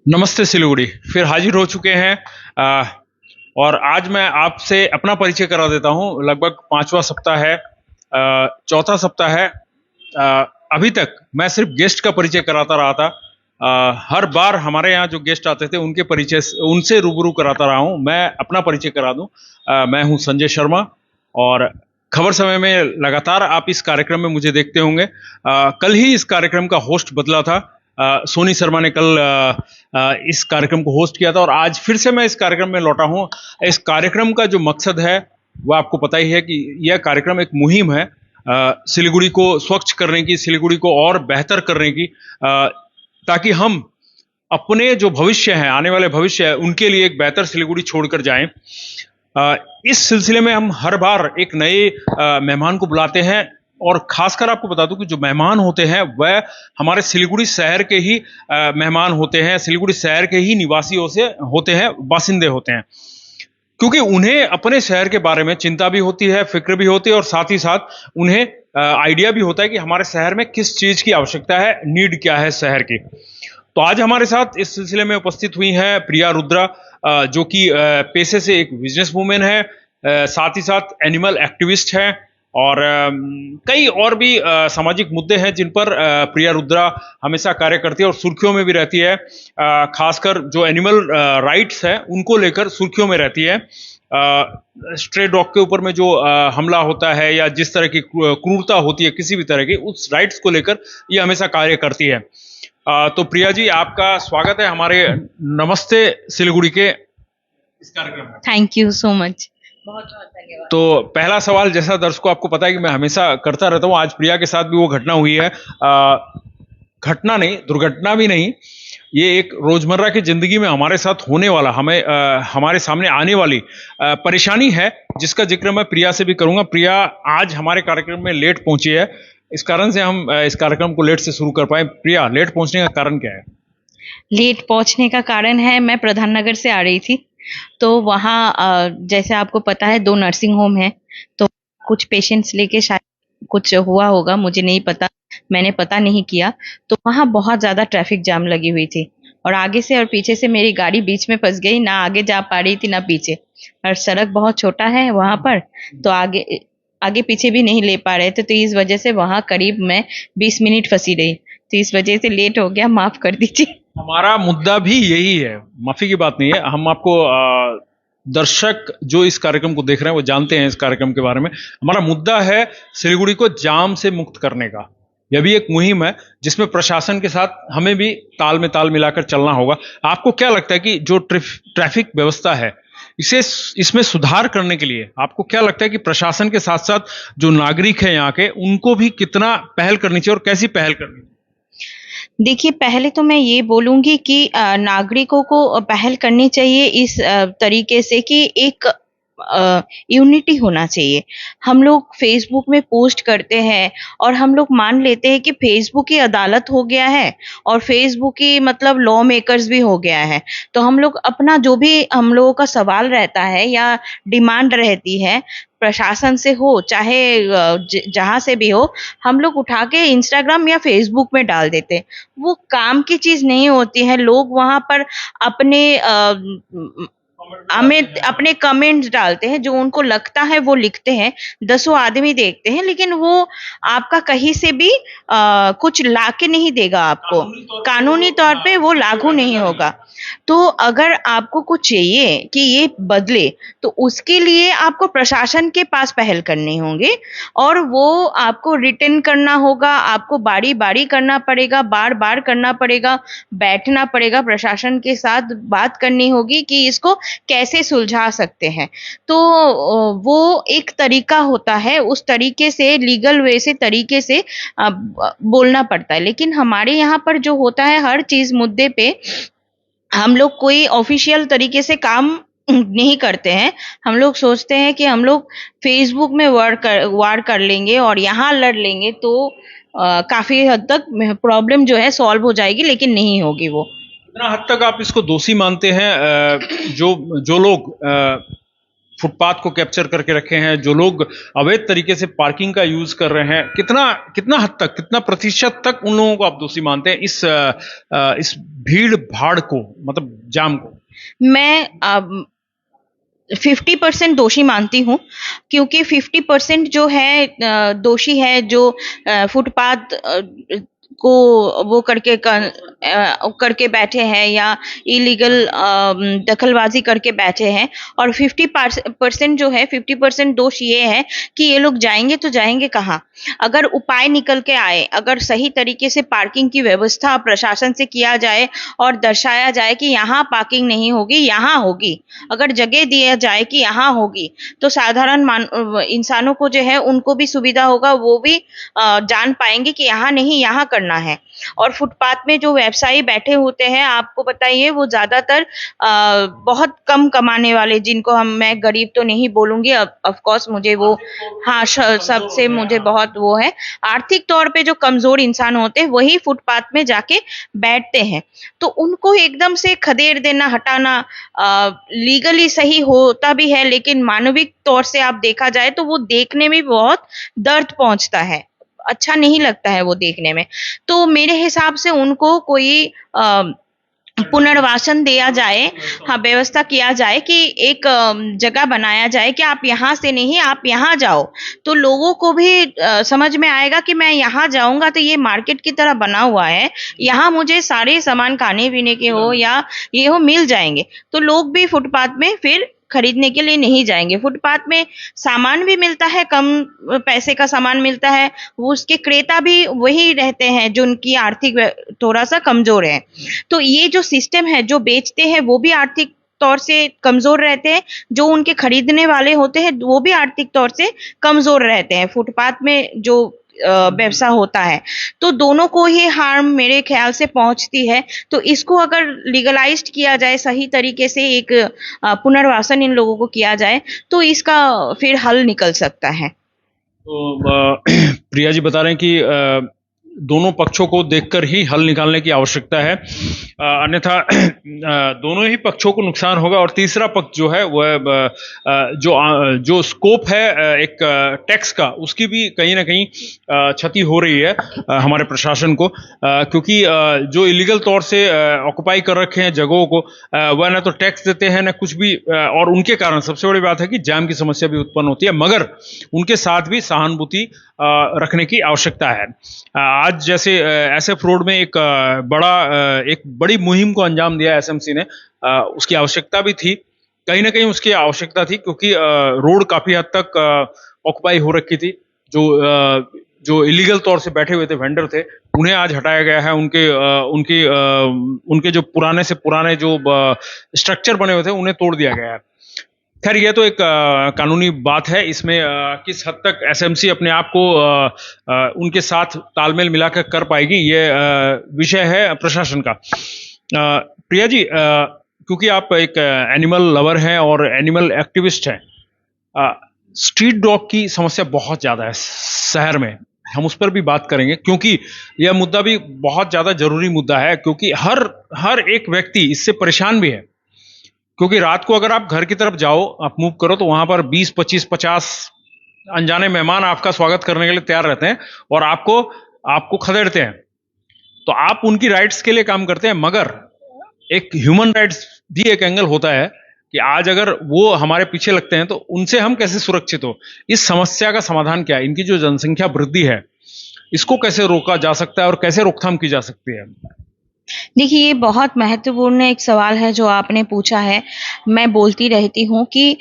नमस्ते सिलीगुड़ी फिर हाजिर हो चुके हैं। आ, और आज मैं आपसे अपना परिचय करा देता हूं। लगभग पांचवा सप्ताह है, चौथा सप्ताह है। आ, अभी तक मैं सिर्फ गेस्ट का परिचय कराता रहा था। हर बार हमारे यहाँ जो गेस्ट आते थे उनके परिचय उनसे रूबरू कराता रहा हूं। मैं अपना परिचय करा दूं। मैं हूं संजय शर्मा और खबर समय में लगातार आप इस कार्यक्रम में मुझे देखते होंगे। कल ही इस कार्यक्रम का होस्ट बदला था। सोनी शर्मा ने कल इस कार्यक्रम को होस्ट किया था और आज फिर से मैं इस कार्यक्रम में लौटा हूं। इस कार्यक्रम का जो मकसद है वो आपको पता ही है कि यह कार्यक्रम एक मुहिम है सिलीगुड़ी को स्वच्छ करने की, सिलीगुड़ी को और बेहतर करने की, ताकि हम अपने जो भविष्य है, आने वाले भविष्य है, उनके लिए एक बेहतर सिलीगुड़ी छोड़कर जाएं। इस सिलसिले में हम हर बार एक नए मेहमान को बुलाते हैं और खासकर आपको बता दूं कि जो मेहमान होते हैं वह हमारे सिलीगुड़ी शहर के ही मेहमान होते हैं, सिलीगुड़ी शहर के ही निवासियों से होते हैं, बासिंदे होते हैं। क्योंकि उन्हें अपने शहर के बारे में चिंता भी होती है, फिक्र भी होती है और साथ ही साथ उन्हें आइडिया भी होता है कि हमारे शहर में किस चीज की आवश्यकता है, नीड क्या है शहर की। तो आज हमारे साथ इस सिलसिले में उपस्थित हुई हैं प्रिया रुद्रा, जो कि पेशे से एक बिजनेस वूमेन है, साथ ही साथ एनिमल एक्टिविस्ट है और कई और भी सामाजिक मुद्दे हैं जिन पर प्रिया रुद्रा हमेशा कार्य करती है और सुर्खियों में भी रहती है। खासकर जो एनिमल राइट्स है उनको लेकर सुर्खियों में रहती है। स्ट्रे डॉग के ऊपर में जो हमला होता है या जिस तरह की क्रूरता होती है किसी भी तरह की, उस राइट्स को लेकर ये हमेशा कार्य करती है। तो प्रिया जी, आपका स्वागत है हमारे नमस्ते सिलीगुड़ी के इस कार्यक्रम में। थैंक यू सो मच, बहुत बहुत धन्यवाद। तो पहला सवाल, जैसा दर्शकों आपको पता है कि मैं हमेशा करता रहता हूं, आज प्रिया के साथ भी वो घटना हुई है। घटना नहीं, दुर्घटना भी नहीं, ये एक रोजमर्रा की जिंदगी में हमारे साथ होने वाला, हमारे सामने आने वाली परेशानी है, जिसका जिक्र मैं प्रिया से भी करूंगा। प्रिया आज हमारे कार्यक्रम में लेट पहुंची है, इस कारण से हम इस कार्यक्रम को लेट से शुरू कर पाए। प्रिया, लेट पहुंचने का कारण क्या है? लेट पहुंचने का कारण है, मैं प्रधान नगर से आ रही थी, तो वहाँ जैसे आपको पता है 2 नर्सिंग होम है, तो कुछ पेशेंट्स लेके शायद कुछ हुआ होगा, मुझे नहीं पता, मैंने पता नहीं किया। तो वहाँ बहुत ज़्यादा ट्रैफिक जाम लगी हुई थी और आगे से और पीछे से मेरी गाड़ी बीच में फंस गई, ना आगे जा पा रही थी ना पीछे। और सड़क बहुत छोटा है वहाँ पर, तो आगे आगे पीछे भी नहीं ले पा रहे थे, तो इस वजह से वहाँ करीब मैं 20 मिनट फंसी रही, तो इस वजह से लेट हो गया, माफ कर दीजिए। हमारा मुद्दा भी यही है, माफी की बात नहीं है। हम आपको दर्शक जो इस कार्यक्रम को देख रहे हैं वो जानते हैं इस कार्यक्रम के बारे में। हमारा मुद्दा है सिलीगुड़ी को जाम से मुक्त करने का। यह भी एक मुहिम है जिसमें प्रशासन के साथ हमें भी ताल में ताल मिलाकर चलना होगा। आपको क्या लगता है कि जो ट्रैफिक व्यवस्था है, इसमें सुधार करने के लिए आपको क्या लगता है कि प्रशासन के साथ साथ जो नागरिक है यहाँ के, उनको भी कितना पहल करनी चाहिए और कैसी पहल करनी चाहिए? देखिए, पहले तो मैं ये बोलूंगी कि नागरिकों को पहल करनी चाहिए इस तरीके से कि एक यूनिटी होना चाहिए। हम लोग फेसबुक में पोस्ट करते हैं और हम लोग मान लेते हैं कि फेसबुक ही अदालत हो गया है और फेसबुक ही मतलब लॉ मेकर्स भी हो गया है। तो हम लोग अपना जो भी हम लोगों का सवाल रहता है या डिमांड रहती है, प्रशासन से हो चाहे जहाँ से भी हो, हम लोग उठा के इंस्टाग्राम या फेसबुक में डाल देते हैं। वो काम की चीज नहीं होती है। लोग वहां पर अपने हमें अपने कमेंट्स डालते हैं, जो उनको लगता है वो लिखते हैं, 10 आदमी देखते हैं, लेकिन वो आपका कहीं से भी कुछ लाके नहीं देगा आपको, कानूनी तौर पे वो लागू नहीं होगा। तो अगर आपको कुछ चाहिए कि ये बदले, तो उसके लिए आपको प्रशासन के पास पहल करनी होंगे और वो आपको रिटर्न करना होगा, आपको बारी बारी करना पड़ेगा, बार बार करना पड़ेगा, बैठना पड़ेगा, प्रशासन के साथ बात करनी होगी कि इसको कैसे सुलझा सकते हैं। तो वो एक तरीका होता है, उस तरीके से लीगल वे से तरीके से बोलना पड़ता है। लेकिन हमारे यहाँ पर जो होता है, हर चीज मुद्दे पे हम लोग कोई ऑफिशियल तरीके से नहीं करते हैं। हम लोग सोचते हैं कि हम लोग फेसबुक में वार कर लेंगे और यहाँ लड़ लेंगे तो काफी हद तक प्रॉब्लम जो है सॉल्व हो जाएगी, लेकिन नहीं होगी वो। कितना हद तक आप इसको दोषी मानते हैं जो लोग फुटपाथ को कैप्चर करके रखे हैं, जो लोग अवैध तरीके से पार्किंग का यूज कर रहे हैं, कितना हद तक, कितना प्रतिशत तक उन लोगों को आप दोषी मानते हैं इस भीड़ भाड़ को, मतलब जाम को? मैं 50% दोषी मानती हूँ, क्योंकि 50% जो है दोषी है, जो फुटपाथ को वो करके बैठे हैं या इलीगल दखलबाजी करके बैठे हैं, और 50% जो है 50% दोष ये है कि ये लोग जाएंगे तो जाएंगे कहाँ? अगर उपाय निकल के आए, अगर सही तरीके से पार्किंग की व्यवस्था प्रशासन से किया जाए और दर्शाया जाए कि यहाँ पार्किंग नहीं होगी, यहाँ होगी, अगर जगह दिया जाए कि यहाँ होगी, तो साधारण इंसानों को जो है उनको भी सुविधा होगा, वो भी जान पाएंगे कि यहाँ नहीं, यहाँ करना है। और फुटपाथ में जो व्यवसायी बैठे होते हैं, आपको बताइए, वो ज्यादातर बहुत कम कमाने वाले, जिनको मैं गरीब तो नहीं बोलूंगी, ऑफ कोर्स मुझे वो, हाँ, सबसे मुझे बहुत वो है, आर्थिक तौर पे जो कमजोर इंसान होते हैं वही फुटपाथ में जाके बैठते हैं। तो उनको एकदम से खदेड़ देना, हटाना लीगली सही होता भी है, लेकिन मानविक तौर से आप देखा जाए तो वो देखने में बहुत दर्द पहुंचता है, अच्छा नहीं लगता है वो देखने में। तो मेरे हिसाब से उनको कोई पुनर्वासन दिया जाए, हाँ, व्यवस्था किया जाए कि एक जगह बनाया जाए कि आप यहाँ से नहीं, आप यहाँ जाओ, तो लोगों को भी समझ में आएगा कि मैं यहाँ जाऊंगा तो ये मार्केट की तरह बना हुआ है, यहाँ मुझे सारे सामान खाने पीने के हो या ये हो मिल जाएंगे, तो लोग भी फुटपाथ में फिर खरीदने के लिए नहीं जाएंगे। फुटपाथ में सामान भी मिलता है, कम पैसे का सामान मिलता है, वो उसके क्रेता भी वही रहते हैं जो उनकी आर्थिक थोड़ा सा कमजोर है। तो ये जो सिस्टम है, जो बेचते हैं वो भी आर्थिक तौर से कमजोर रहते हैं, जो उनके खरीदने वाले होते हैं वो भी आर्थिक तौर से कमजोर रहते हैं। फुटपाथ में जो व्यवसाय होता है, तो दोनों को ही हार्म मेरे ख्याल से पहुंचती है। तो इसको अगर लीगलाइज्ड किया जाए, सही तरीके से एक पुनर्वासन इन लोगों को किया जाए, तो इसका फिर हल निकल सकता है। तो प्रिया जी बता रहे हैं कि दोनों पक्षों को देखकर ही हल निकालने की आवश्यकता है, अन्यथा दोनों ही पक्षों को नुकसान होगा। और तीसरा पक्ष जो है वह जो स्कोप है एक टैक्स का, उसकी भी कहीं ना कहीं क्षति हो रही है हमारे प्रशासन को, क्योंकि जो इलीगल तौर से ऑक्युपाई कर रखे हैं जगहों को, वह ना तो टैक्स देते हैं ना कुछ भी, और उनके कारण सबसे बड़ी बात है कि जाम की समस्या भी उत्पन्न होती है, मगर उनके साथ भी सहानुभूति रखने की आवश्यकता है। आज जैसे एसएफ रोड में एक बड़ी मुहिम को अंजाम दिया एसएमसी ने, उसकी आवश्यकता भी थी, कहीं ना कहीं उसकी आवश्यकता थी, क्योंकि रोड काफी हद तक ऑक्युपाई हो रखी थी। जो इलीगल तौर से बैठे हुए थे वेंडर थे, उन्हें आज हटाया गया है। उनके जो पुराने से पुराने जो स्ट्रक्चर बने हुए थे उन्हें तोड़ दिया गया है। खैर, यह तो एक कानूनी बात है, इसमें किस हद तक एसएमसी अपने आप को उनके साथ तालमेल मिलाकर कर पाएगी, यह विषय है प्रशासन का। प्रिया जी, क्योंकि आप एक एनिमल लवर हैं और एनिमल एक्टिविस्ट हैं, स्ट्रीट डॉग की समस्या बहुत ज्यादा है शहर में, हम उस पर भी बात करेंगे, क्योंकि यह मुद्दा भी बहुत ज्यादा जरूरी मुद्दा है, क्योंकि हर एक व्यक्ति इससे परेशान भी है। क्योंकि रात को अगर आप घर की तरफ जाओ, आप मूव करो, तो वहां पर 20, 25, 50 अनजाने मेहमान आपका स्वागत करने के लिए तैयार रहते हैं और आपको खदेड़ते हैं। तो आप उनकी राइट्स के लिए काम करते हैं, मगर एक ह्यूमन राइट्स भी एक एंगल होता है कि आज अगर वो हमारे पीछे लगते हैं तो उनसे हम कैसे सुरक्षित हो। इस समस्या का समाधान क्या है? इनकी जो जनसंख्या वृद्धि है, इसको कैसे रोका जा सकता है और कैसे रोकथाम की जा सकती है? देखिए, ये बहुत महत्वपूर्ण एक सवाल है जो आपने पूछा है। मैं बोलती रहती हूँ कि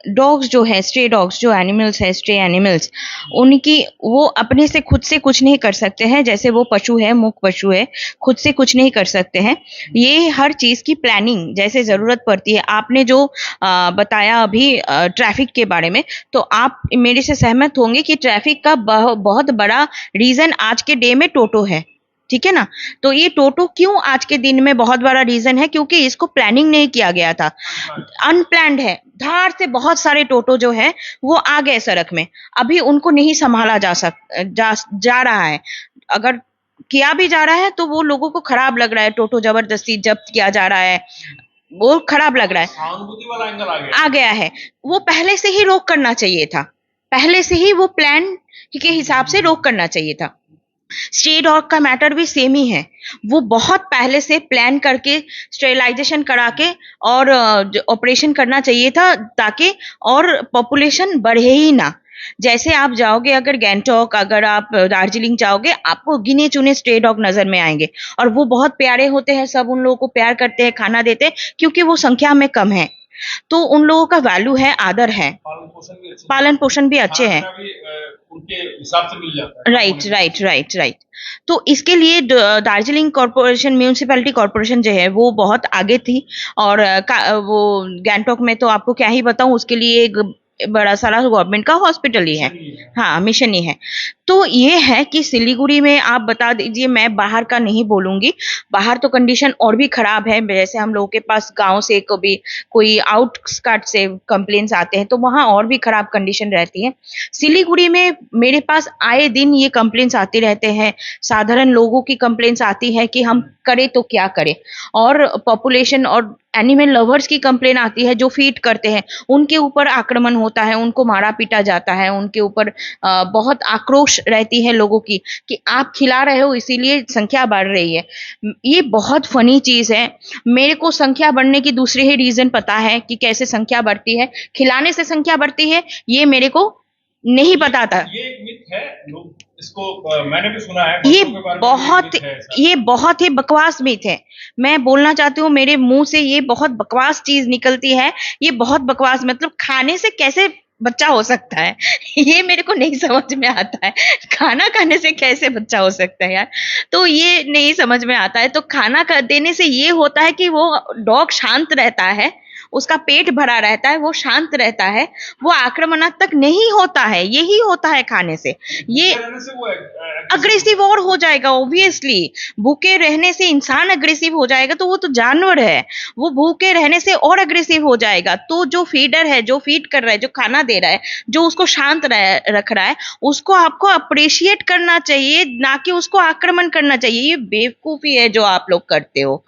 डॉग्स जो है, स्ट्रे डॉग्स जो एनिमल्स है, स्ट्रे एनिमल्स, उनकी वो अपने से खुद से कुछ नहीं कर सकते हैं। जैसे वो पशु है, मूक पशु है, खुद से कुछ नहीं कर सकते हैं। ये हर चीज की प्लानिंग जैसे जरूरत पड़ती है। आपने जो बताया अभी ट्रैफिक के बारे में, तो आप मेरे से सहमत होंगे कि ट्रैफिक का बहुत बड़ा रीजन आज के डे में टोटो है, ठीक है ना। तो ये टोटो क्यों आज के दिन में बहुत बड़ा रीजन है? क्योंकि इसको प्लानिंग नहीं किया गया था, अनप्लैंड है। धार से बहुत सारे टोटो जो है वो आ गए सड़क में, अभी उनको नहीं संभाला जा रहा है। अगर किया भी जा रहा है तो वो लोगों को खराब लग रहा है, टोटो जबरदस्ती जब्त किया जा रहा है। वो खराब लग रहा है, सहानुभूति वाला एंगल आ आ गया है, वो पहले से ही रोक करना चाहिए था, पहले से ही वो प्लान के हिसाब से रोक करना चाहिए था। स्ट्रे डॉग का मैटर भी सेम ही है, वो बहुत पहले से प्लान करके स्टेरिलाइजेशन करा के और ऑपरेशन करना चाहिए था, ताकि और पॉपुलेशन बढ़े ही ना। जैसे आप जाओगे अगर गैंगटॉक, अगर आप दार्जिलिंग जाओगे, आपको गिने चुने स्ट्रे डॉग नजर में आएंगे, और वो बहुत प्यारे होते हैं, सब उन लोगों को प्यार करते हैं, खाना देते हैं, क्योंकि वो संख्या में कम है, तो उन लोगों का वैल्यू है, आदर है, पालन पोषण भी अच्छे हैं, उनके हिसाब से मिल जाता है। Right right right right. तो इसके लिए दार्जिलिंग कॉर्पोरेशन, म्यूनिसिपैलिटी कॉर्पोरेशन जो है वो बहुत आगे थी, और वो गैंगटॉक में तो आपको क्या ही बताऊं, उसके लिए एक बड़ा सारा गवर्नमेंट का हॉस्पिटल ही है, हाँ मिशन ही है। तो ये है कि सिलीगुड़ी में आप बता दीजिए, मैं बाहर का नहीं बोलूंगी, बाहर तो कंडीशन और भी खराब है, जैसे हम लोगों के पास गांव से कभी कोई आउटस्कर्ट से कंप्लेंट्स आते हैं तो वहां और भी खराब कंडीशन रहती है। सिलीगुड़ी में मेरे पास आए दिन ये कंप्लेंट्स आते रहते हैं, साधारण लोगों की कंप्लेंट्स आती है कि हम करें तो क्या करें, और पॉपुलेशन और एनिमल लवर्स की कंप्लेन आती है, जो फीड करते हैं उनके ऊपर आक्रमण होता है, उनको मारा पीटा जाता है, उनके ऊपर बहुत आक्रोश रहती है लोगों की कि आप खिला रहे हो इसीलिए संख्या बढ़ रही है। ये बहुत फनी चीज है। मेरे को संख्या बढ़ने की दूसरे ही रीजन पता है कि कैसे संख्या बढ़ती है, खिलाने से संख्या बढ़ती है, ये मेरे को नहीं पता था। ये एक मिथ है, लोग इसको मैंने भी सुना है, ये बहुत ही बकवास मिथ है। मैं बोलना चाहती हूँ, मेरे मुंह से ये बहुत बकवास चीज निकलती है, ये बहुत बकवास, मतलब खाने से कैसे बच्चा हो सकता है ये मेरे को नहीं समझ में आता है। खाना खाने से कैसे बच्चा हो सकता है यार, तो ये नहीं समझ में आता है। तो खाना देने से ये होता है कि वो डॉग शांत रहता है, उसका पेट भरा रहता है, वो शांत रहता है, वो आक्रामणात्मक नहीं होता है, यही होता है खाने से। ये अग्रेसिव और हो जाएगा, ऑब्वियसली भूखे रहने से इंसान अग्रेसिव हो जाएगा, तो वो तो जानवर है, वो भूखे रहने से और अग्रेसिव हो जाएगा। तो जो फीडर है, जो फीड कर रहा है, जो खाना दे रहा है, जो उसको शांत रख रहा है, उसको आपको अप्रिशिएट करना चाहिए, ना कि उसको आक्रमण करना चाहिए। ये बेवकूफी है जो आप लोग करते हो।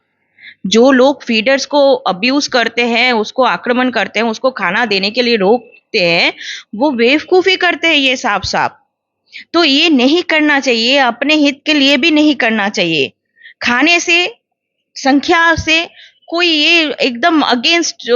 जो लोग फीडर्स को अब्यूज करते हैं, उसको आक्रमण करते हैं, उसको खाना देने के लिए रोकते हैं, वो बेवकूफी करते हैं ये साफ साफ। तो ये नहीं करना चाहिए, अपने हित के लिए भी नहीं करना चाहिए। खाने से, संख्या से कोई, ये एकदम अगेंस्ट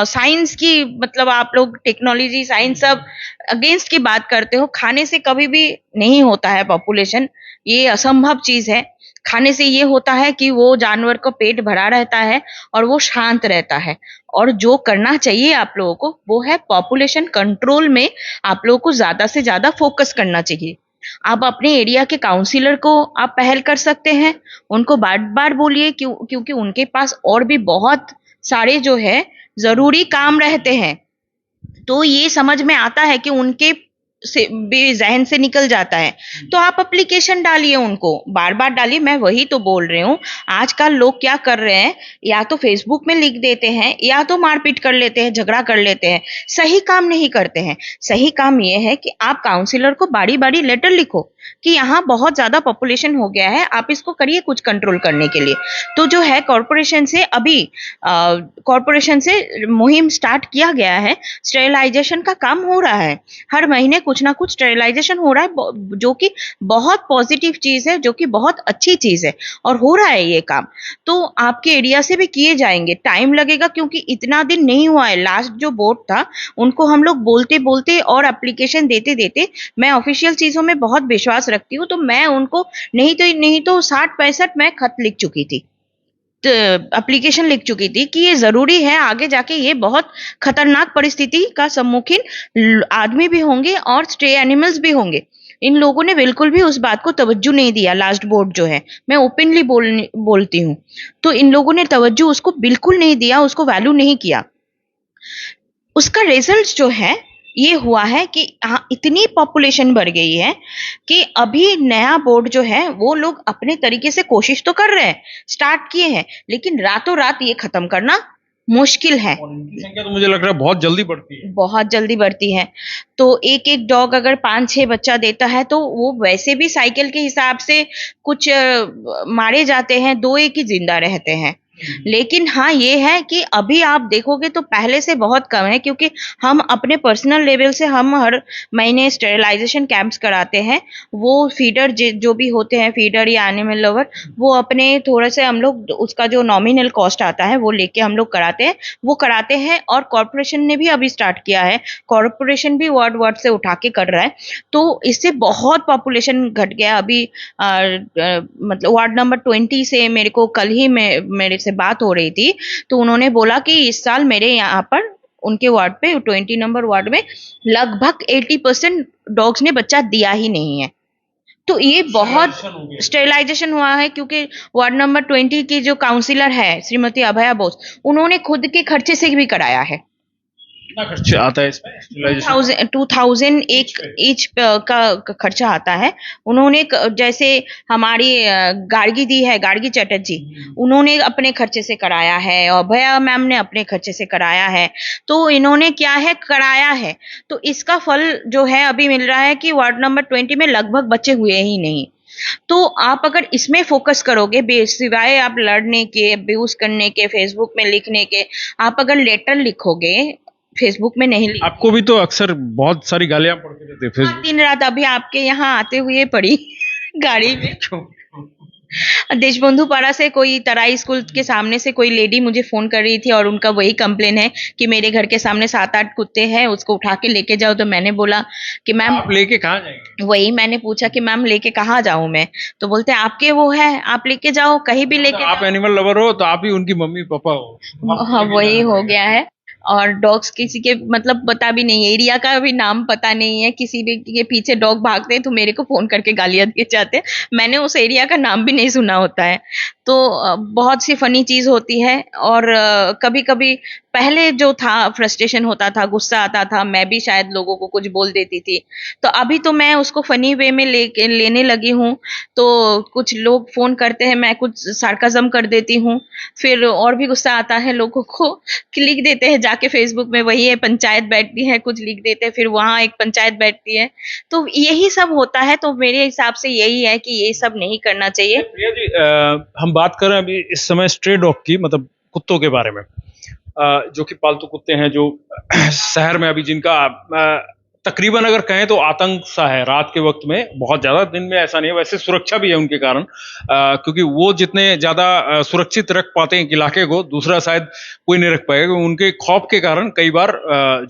साइंस की, मतलब आप लोग टेक्नोलॉजी साइंस सब अगेंस्ट की बात करते हो। खाने से कभी भी नहीं होता है पॉपुलेशन, ये असंभव चीज है। खाने से ये होता है कि वो जानवर को पेट भरा रहता है और वो शांत रहता है। और जो करना चाहिए आप लोगों को वो है पॉपुलेशन कंट्रोल में आप लोगों को ज्यादा से ज्यादा फोकस करना चाहिए। आप अपने एरिया के काउंसिलर को आप पहल कर सकते हैं, उनको बार बार बोलिए, क्योंकि उनके पास और भी बहुत सारे जो है जरूरी काम रहते हैं। तो ये समझ में आता है कि उनके से भी जहन से निकल जाता है। तो आप एप्लीकेशन डालिए, उनको बार बार डालिए। मैं वही तो बोल रही हूँ, आजकल लोग क्या कर रहे हैं, या तो फेसबुक में लिख देते हैं, या तो मारपीट कर लेते हैं, झगड़ा कर लेते हैं, सही काम नहीं करते हैं। सही काम ये है कि आप काउंसिलर को बारी बारी लेटर लिखो कि यहाँ बहुत ज्यादा पॉपुलेशन हो गया है, आप इसको करिए कुछ कंट्रोल करने के लिए। तो जो है कॉर्पोरेशन से अभी कॉर्पोरेशन से मुहिम स्टार्ट किया गया है, स्टेरिलाइजेशन का काम हो रहा है, हर महीने कुछ ना कुछ स्टेरिलाइजेशन हो रहा है, जो कि बहुत पॉजिटिव चीज है, जो कि बहुत अच्छी चीज है, और हो रहा है ये काम। तो आपके एरिया से भी किए जाएंगे, टाइम लगेगा क्योंकि इतना दिन नहीं हुआ है। लास्ट जो बोर्ड था उनको हम लोग बोलते बोलते और एप्लीकेशन देते देते, मैं ऑफिशियल चीजों में बहुत विश्वास रखती हूँ, तो मैं उनको नहीं तो 60-65 मैं खत लिख चुकी थी, एप्लीकेशन लिख चुकी थी कि ये जरूरी है, आगे जाके ये बहुत खतरनाक परिस्थिति का सम्मुखीन आदमी भी होंगे और स्ट्रे एनिमल्स भी होंगे। इन लोगों ने बिल्कुल भी उस बात को तवज्जो नहीं दिया। लास्ट बोर्ड जो है, मैं ओपनली बोलती हूँ, तो इन लोगों ने तवज्जो उसको बिल्कुल नहीं दिया, उसको वैल्यू नहीं किया। उसका रिजल्ट जो है ये हुआ है कि इतनी पॉपुलेशन बढ़ गई है कि अभी नया बोर्ड जो है वो लोग अपने तरीके से कोशिश तो कर रहे हैं, स्टार्ट किए हैं, लेकिन रातों रात ये खत्म करना मुश्किल है। और इनकी संख्या तो मुझे लग रहा है बहुत जल्दी बढ़ती है, बहुत जल्दी बढ़ती है। तो एक एक डॉग अगर 5-6 बच्चा देता है तो वो वैसे भी साइकिल के हिसाब से कुछ मारे जाते हैं, 2 एक ही जिंदा रहते हैं। लेकिन हाँ ये है कि अभी आप देखोगे तो पहले से बहुत कम है, क्योंकि हम अपने पर्सनल लेवल से हम हर महीने स्टेरिलाइजेशन कैंप्स कराते हैं। वो फीडर जो भी होते हैं, फीडर या एनिमल लवर, वो अपने थोड़े से हम लोग उसका जो नॉमिनल कॉस्ट आता है वो लेके हम लोग कराते हैं, वो कराते हैं। और कॉरपोरेशन ने भी अभी स्टार्ट किया है, कॉरपोरेशन भी वार्ड वार्ड से उठा के कर रहा है, तो इससे बहुत पॉपुलेशन घट गया। अभी मतलब वार्ड नंबर 20 से मेरे को कल ही मेरे से बात हो रही थी, तो उन्होंने बोला कि इस साल मेरे यहाँ पर उनके वार्ड पे 20 नंबर वार्ड में लगभग 80% डॉग्स ने बच्चा दिया ही नहीं है। तो ये बहुत स्टेरिलाइजेशन हुआ है, क्योंकि वार्ड नंबर 20 की जो काउंसिलर है श्रीमती अभया बोस, उन्होंने खुद के खर्चे से भी कराया है। कितना खर्चा आता है इसमें स्टेरिलाइजेशन? 2000 एक ईच का खर्चा आता है। उन्होंने जैसे हमारी गार्गी दी है, गार्गी चटर्जी, उन्होंने अपने खर्चे से कराया है, और भैया मैम ने अपने खर्चे से कराया है। तो इन्होंने क्या है कराया है, तो इसका फल जो है अभी मिल रहा है कि वार्ड नंबर 20 में लगभग बच्चे हुए ही नहीं। तो आप अगर इसमें फोकस करोगे, सिवाय आप लड़ने के, अब्यूज करने के, फेसबुक में लिखने के, आप अगर लेटर लिखोगे, फेसबुक में नहीं लिख, आपको भी तो अक्सर बहुत सारी गालियां पड़ती रहती है फेसबुक। दिन रात अभी आपके यहाँ आते हुए पड़ी गाड़ी में। देशबंधु पाड़ा से कोई तराई स्कूल के सामने से कोई लेडी मुझे फोन कर रही थी, और उनका वही कंप्लेन है कि मेरे घर के सामने 7-8 कुत्ते हैं, उसको उठा के लेके जाओ। तो मैंने बोला कि मैम आप लेके कहाँ जाएंगे? वही मैंने पूछा कि मैम लेके कहाँ जाऊं मैं, तो बोलते हैं आपके वो है, आप लेके जाओ, कहीं भी लेके आप एनिमल लवर हो तो आप ही उनकी मम्मी पापा हो। हाँ वही हो गया है। और डॉग्स किसी के मतलब पता भी नहीं है, एरिया का भी नाम पता नहीं है, किसी भी के पीछे डॉग भागते हैं तो मेरे को फोन करके गालियां दिए जाते हैं, मैंने उस एरिया का नाम भी नहीं सुना होता है। तो बहुत सी फनी चीज होती है। और कभी कभी पहले जो था फ्रस्ट्रेशन होता था, गुस्सा आता था, मैं भी शायद लोगों को कुछ बोल देती थी, तो अभी तो मैं उसको फनी वे में लेने लगी हूँ। तो कुछ लोग फोन करते हैं, मैं कुछ सार्काज्म कर देती हूँ, फिर और भी गुस्सा आता है लोगों को कि लिख देते हैं जाके फेसबुक में, वही है पंचायत बैठती है, कुछ लिख देते हैं, फिर वहां एक पंचायत बैठती है। तो यही सब होता है। तो मेरे हिसाब से यही है कि ये सब नहीं करना चाहिए। प्रिया जी, हम बात कर रहे हैं अभी इस समय स्ट्रे डॉग की, मतलब कुत्तों के बारे में, जो कि पालतू कुत्ते हैं, जो शहर में अभी जिनका तकरीबन अगर कहें तो आतंक सा है रात के वक्त में, बहुत ज्यादा, दिन में ऐसा नहीं है। वैसे सुरक्षा भी है उनके कारण, क्योंकि वो जितने ज्यादा सुरक्षित रख पाते हैं इलाके को, दूसरा शायद कोई नहीं रख पाएगा। उनके खौफ के कारण कई बार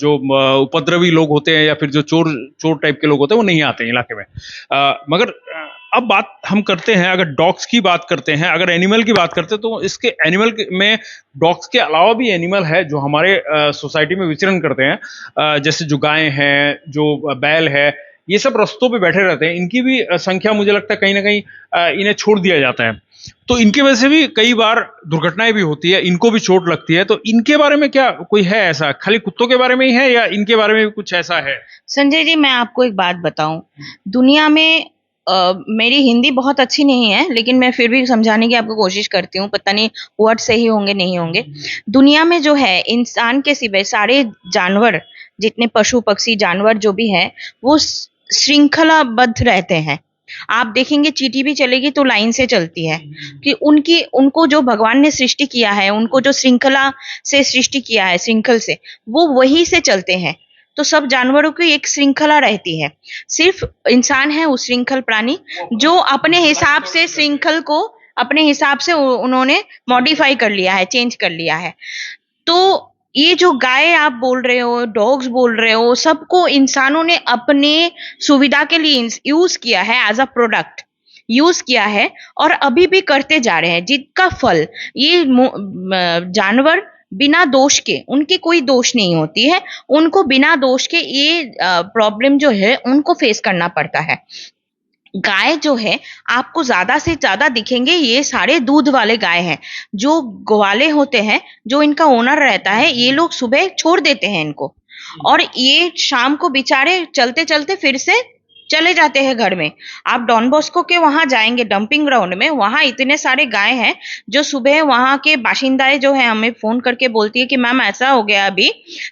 जो उपद्रवी लोग होते हैं या फिर जो चोर टाइप के लोग होते हैं वो नहीं आते हैं इलाके में। मगर अब बात हम करते हैं, अगर डॉग्स की बात करते हैं, अगर एनिमल की बात करते हैं, तो इसके एनिमल में डॉग्स के अलावा भी एनिमल है जो हमारे सोसाइटी में विचरण करते हैं, जैसे जो गायें हैं, जो बैल है, ये सब रास्तों पे बैठे रहते हैं। इनकी भी संख्या मुझे लगता है कहीं ना कहीं इन्हें छोड़ दिया जाता है, तो इनकी वजह से भी कई बार दुर्घटनाएं भी होती है, इनको भी चोट लगती है। तो इनके बारे में क्या कोई है ऐसा, खाली कुत्तों के बारे में ही है या इनके बारे में भी कुछ ऐसा है? संजय जी, मैं आपको एक बात बताऊं, दुनिया में मेरी हिंदी बहुत अच्छी नहीं है, लेकिन मैं फिर भी समझाने की आपको कोशिश करती हूँ, पता नहीं वर्ड सही होंगे नहीं होंगे। दुनिया में जो है, इंसान के सिवाय सारे जानवर, जितने पशु पक्षी जानवर जो भी है, वो श्रृंखलाबद्ध रहते हैं। आप देखेंगे चींटी भी चलेगी तो लाइन से चलती है, कि उनको जो भगवान ने सृष्टि किया है, उनको जो श्रृंखला से सृष्टि किया है, श्रृंखल से, वो वही से चलते हैं। तो सब जानवरों की एक श्रृंखला रहती है, सिर्फ इंसान है उस श्रृंखल प्राणी जो अपने हिसाब से श्रृंखल को अपने हिसाब से उन्होंने मॉडिफाई कर लिया है, चेंज कर लिया है। तो ये जो गाय आप बोल रहे हो, डॉग्स बोल रहे हो, सबको इंसानों ने अपने सुविधा के लिए यूज किया है, एज अ प्रोडक्ट यूज किया है, और अभी भी करते जा रहे हैं, जिसका फल ये जानवर बिना दोष के, उनके कोई दोष नहीं होती है, उनको बिना दोष के ये प्रॉब्लम जो है उनको फेस करना पड़ता है। गाय जो है आपको ज्यादा से ज्यादा दिखेंगे, ये सारे दूध वाले गाय हैं। जो ग्वाले होते हैं, जो इनका ओनर रहता है, ये लोग सुबह छोड़ देते हैं इनको, और ये शाम को बेचारे चलते चलते फिर से चले जाते हैं घर में। आप डॉन बॉस्को के वहां जाएंगे डंपिंग ग्राउंड में, वहां इतने सारे गाय हैं, जो सुबह वहां के बाशिंदाएं जो है हमें फोन करके बोलती है कि मैम ऐसा हो गया अभी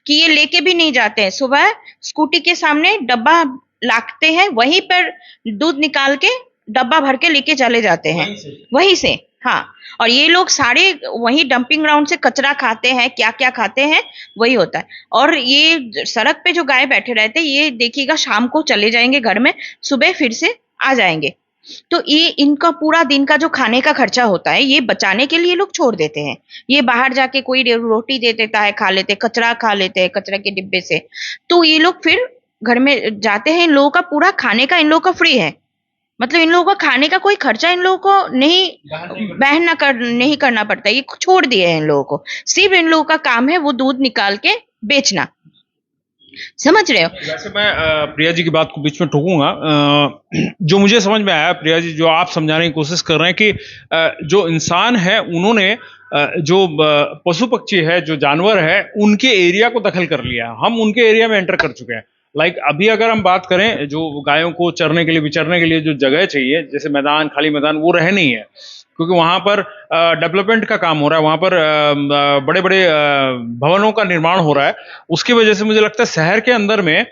कि ये लेके भी नहीं जाते हैं, सुबह स्कूटी के सामने डब्बा लाते हैं, वहीं पर दूध निकाल के डब्बा भर के लेके चले जाते हैं, वहीं से हाँ, और ये लोग सारे वही डंपिंग ग्राउंड से कचरा खाते हैं, क्या क्या खाते हैं वही होता है। और ये सड़क पे जो गाय बैठे रहते हैं, ये देखिएगा शाम को चले जाएंगे घर में, सुबह फिर से आ जाएंगे। तो ये इनका पूरा दिन का जो खाने का खर्चा होता है, ये बचाने के लिए लोग छोड़ देते हैं। ये बाहर जाके कोई रोटी दे देता है, खा लेते, कचरा खा लेते हैं कचरा के डिब्बे से। तो ये लोग फिर घर में जाते हैं, इन लोगों का पूरा खाने का इन लोगों का फ्री है। मतलब इन लोगों का खाने का कोई खर्चा इन लोगों को नहीं करना पड़ता, ये छोड़ दिए हैं इन लोगों को। सिर्फ इन लोगों का काम है वो दूध निकाल के बेचना। समझ रहे हो? वैसे मैं प्रिया जी की बात को बीच में ठोकूंगा। जो मुझे समझ में आया प्रिया जी, जो आप समझाने की कोशिश कर रहे हैं कि जो इंसान है उन्होंने जो पशु पक्षी है, जो जानवर है, उनके एरिया को दखल कर लिया, हम उनके एरिया में एंटर कर चुके हैं। लाइक अभी अगर हम बात करें, जो गायों को चरने के लिए विचरने के लिए जो जगह चाहिए, जैसे मैदान, खाली मैदान, वो रह नहीं है, क्योंकि वहां पर डेवलपमेंट का काम हो रहा है, वहां पर बड़े बड़े भवनों का निर्माण हो रहा है। उसकी वजह से मुझे लगता है शहर के अंदर में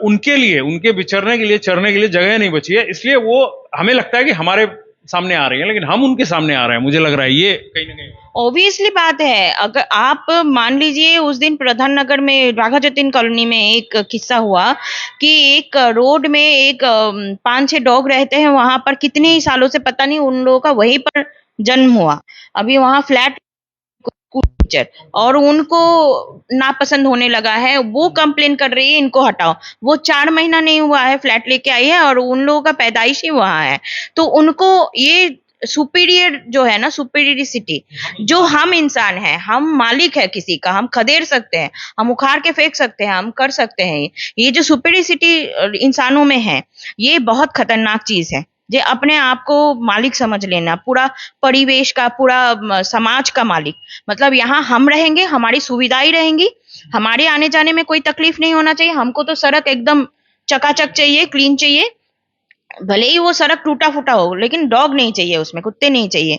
उनके लिए, उनके विचरने के लिए, चरने के लिए जगह नहीं बची है, इसलिए वो हमें लगता है कि हमारे सामने आ रही है, लेकिन हम उनके सामने आ रहे हैं। मुझे लग रहा है ये कहीं ना कहीं ऑब्वियसली बात है। अगर आप मान लीजिए, उस दिन प्रधान नगर में राघा जतीन कॉलोनी में एक किस्सा हुआ कि एक रोड में एक 5-6 डॉग रहते हैं, वहां पर कितने ही सालों से पता नहीं उन लोगों का वहीं पर जन्म हुआ। अभी वहां फ्लैट टीचर और उनको नापसंद होने लगा है, वो कंप्लेन कर रही है इनको हटाओ। वो 4 महीना नहीं हुआ है, फ्लैट लेके आई है और उन लोगों का पैदाइश ही वहां है। तो उनको ये सुपीरियर जो है ना, सुपीरियरिटी, जो हम इंसान हैं, हम मालिक है किसी का, हम खदेड़ सकते हैं, हम उखाड़ के फेंक सकते हैं, हम कर सकते हैं। ये जो सुपीरियरिटी इंसानों में है, ये बहुत खतरनाक चीज है। जे अपने आप को मालिक समझ लेना, पूरा परिवेश का, पूरा समाज का मालिक। मतलब यहाँ हम रहेंगे, हमारी सुविधाएं रहेंगी, हमारे आने जाने में कोई तकलीफ नहीं होना चाहिए। हमको तो सड़क एकदम चकाचक चाहिए, क्लीन चाहिए, भले ही वो सड़क टूटा फूटा हो, लेकिन डॉग नहीं चाहिए उसमें, कुत्ते नहीं चाहिए।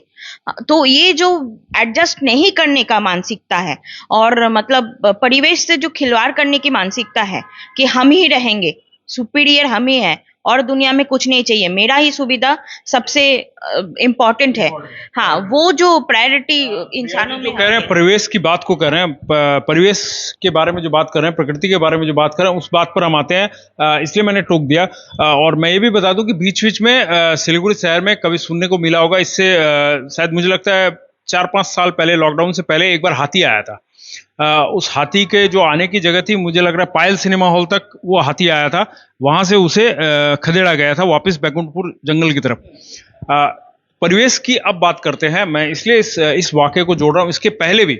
तो ये जो एडजस्ट नहीं करने का मानसिकता है, और मतलब परिवेश से जो खिलवाड़ करने की मानसिकता है कि हम ही रहेंगे, सुपीरियर हम ही है और दुनिया में कुछ नहीं चाहिए, मेरा ही सुविधा सबसे इम्पोर्टेंट है। हाँ, वो जो प्रायोरिटी इंसानों में जो कह रहे हैं, परिवेश की बात को कर रहे हैं, परिवेश के बारे में जो बात कर रहे हैं, प्रकृति के बारे में जो बात कर रहे हैं, उस बात पर हम आते हैं। इसलिए मैंने टोक दिया। और मैं ये भी बता दूं कि बीच बीच में सिलीगुड़ी शहर में कभी सुनने को मिला होगा, इससे शायद मुझे लगता है 4-5 साल पहले, लॉकडाउन से पहले एक बार हाथी आया था। उस हाथी के जो आने की जगह थी, मुझे लग रहा है पायल सिनेमा हॉल तक वो हाथी आया था, वहां से उसे खदेड़ा गया था वापस बैकुंठपुर जंगल की तरफ। परिवेश की अब बात करते हैं। मैं इसलिए इस वाक्य को जोड़ रहा हूं। इसके पहले भी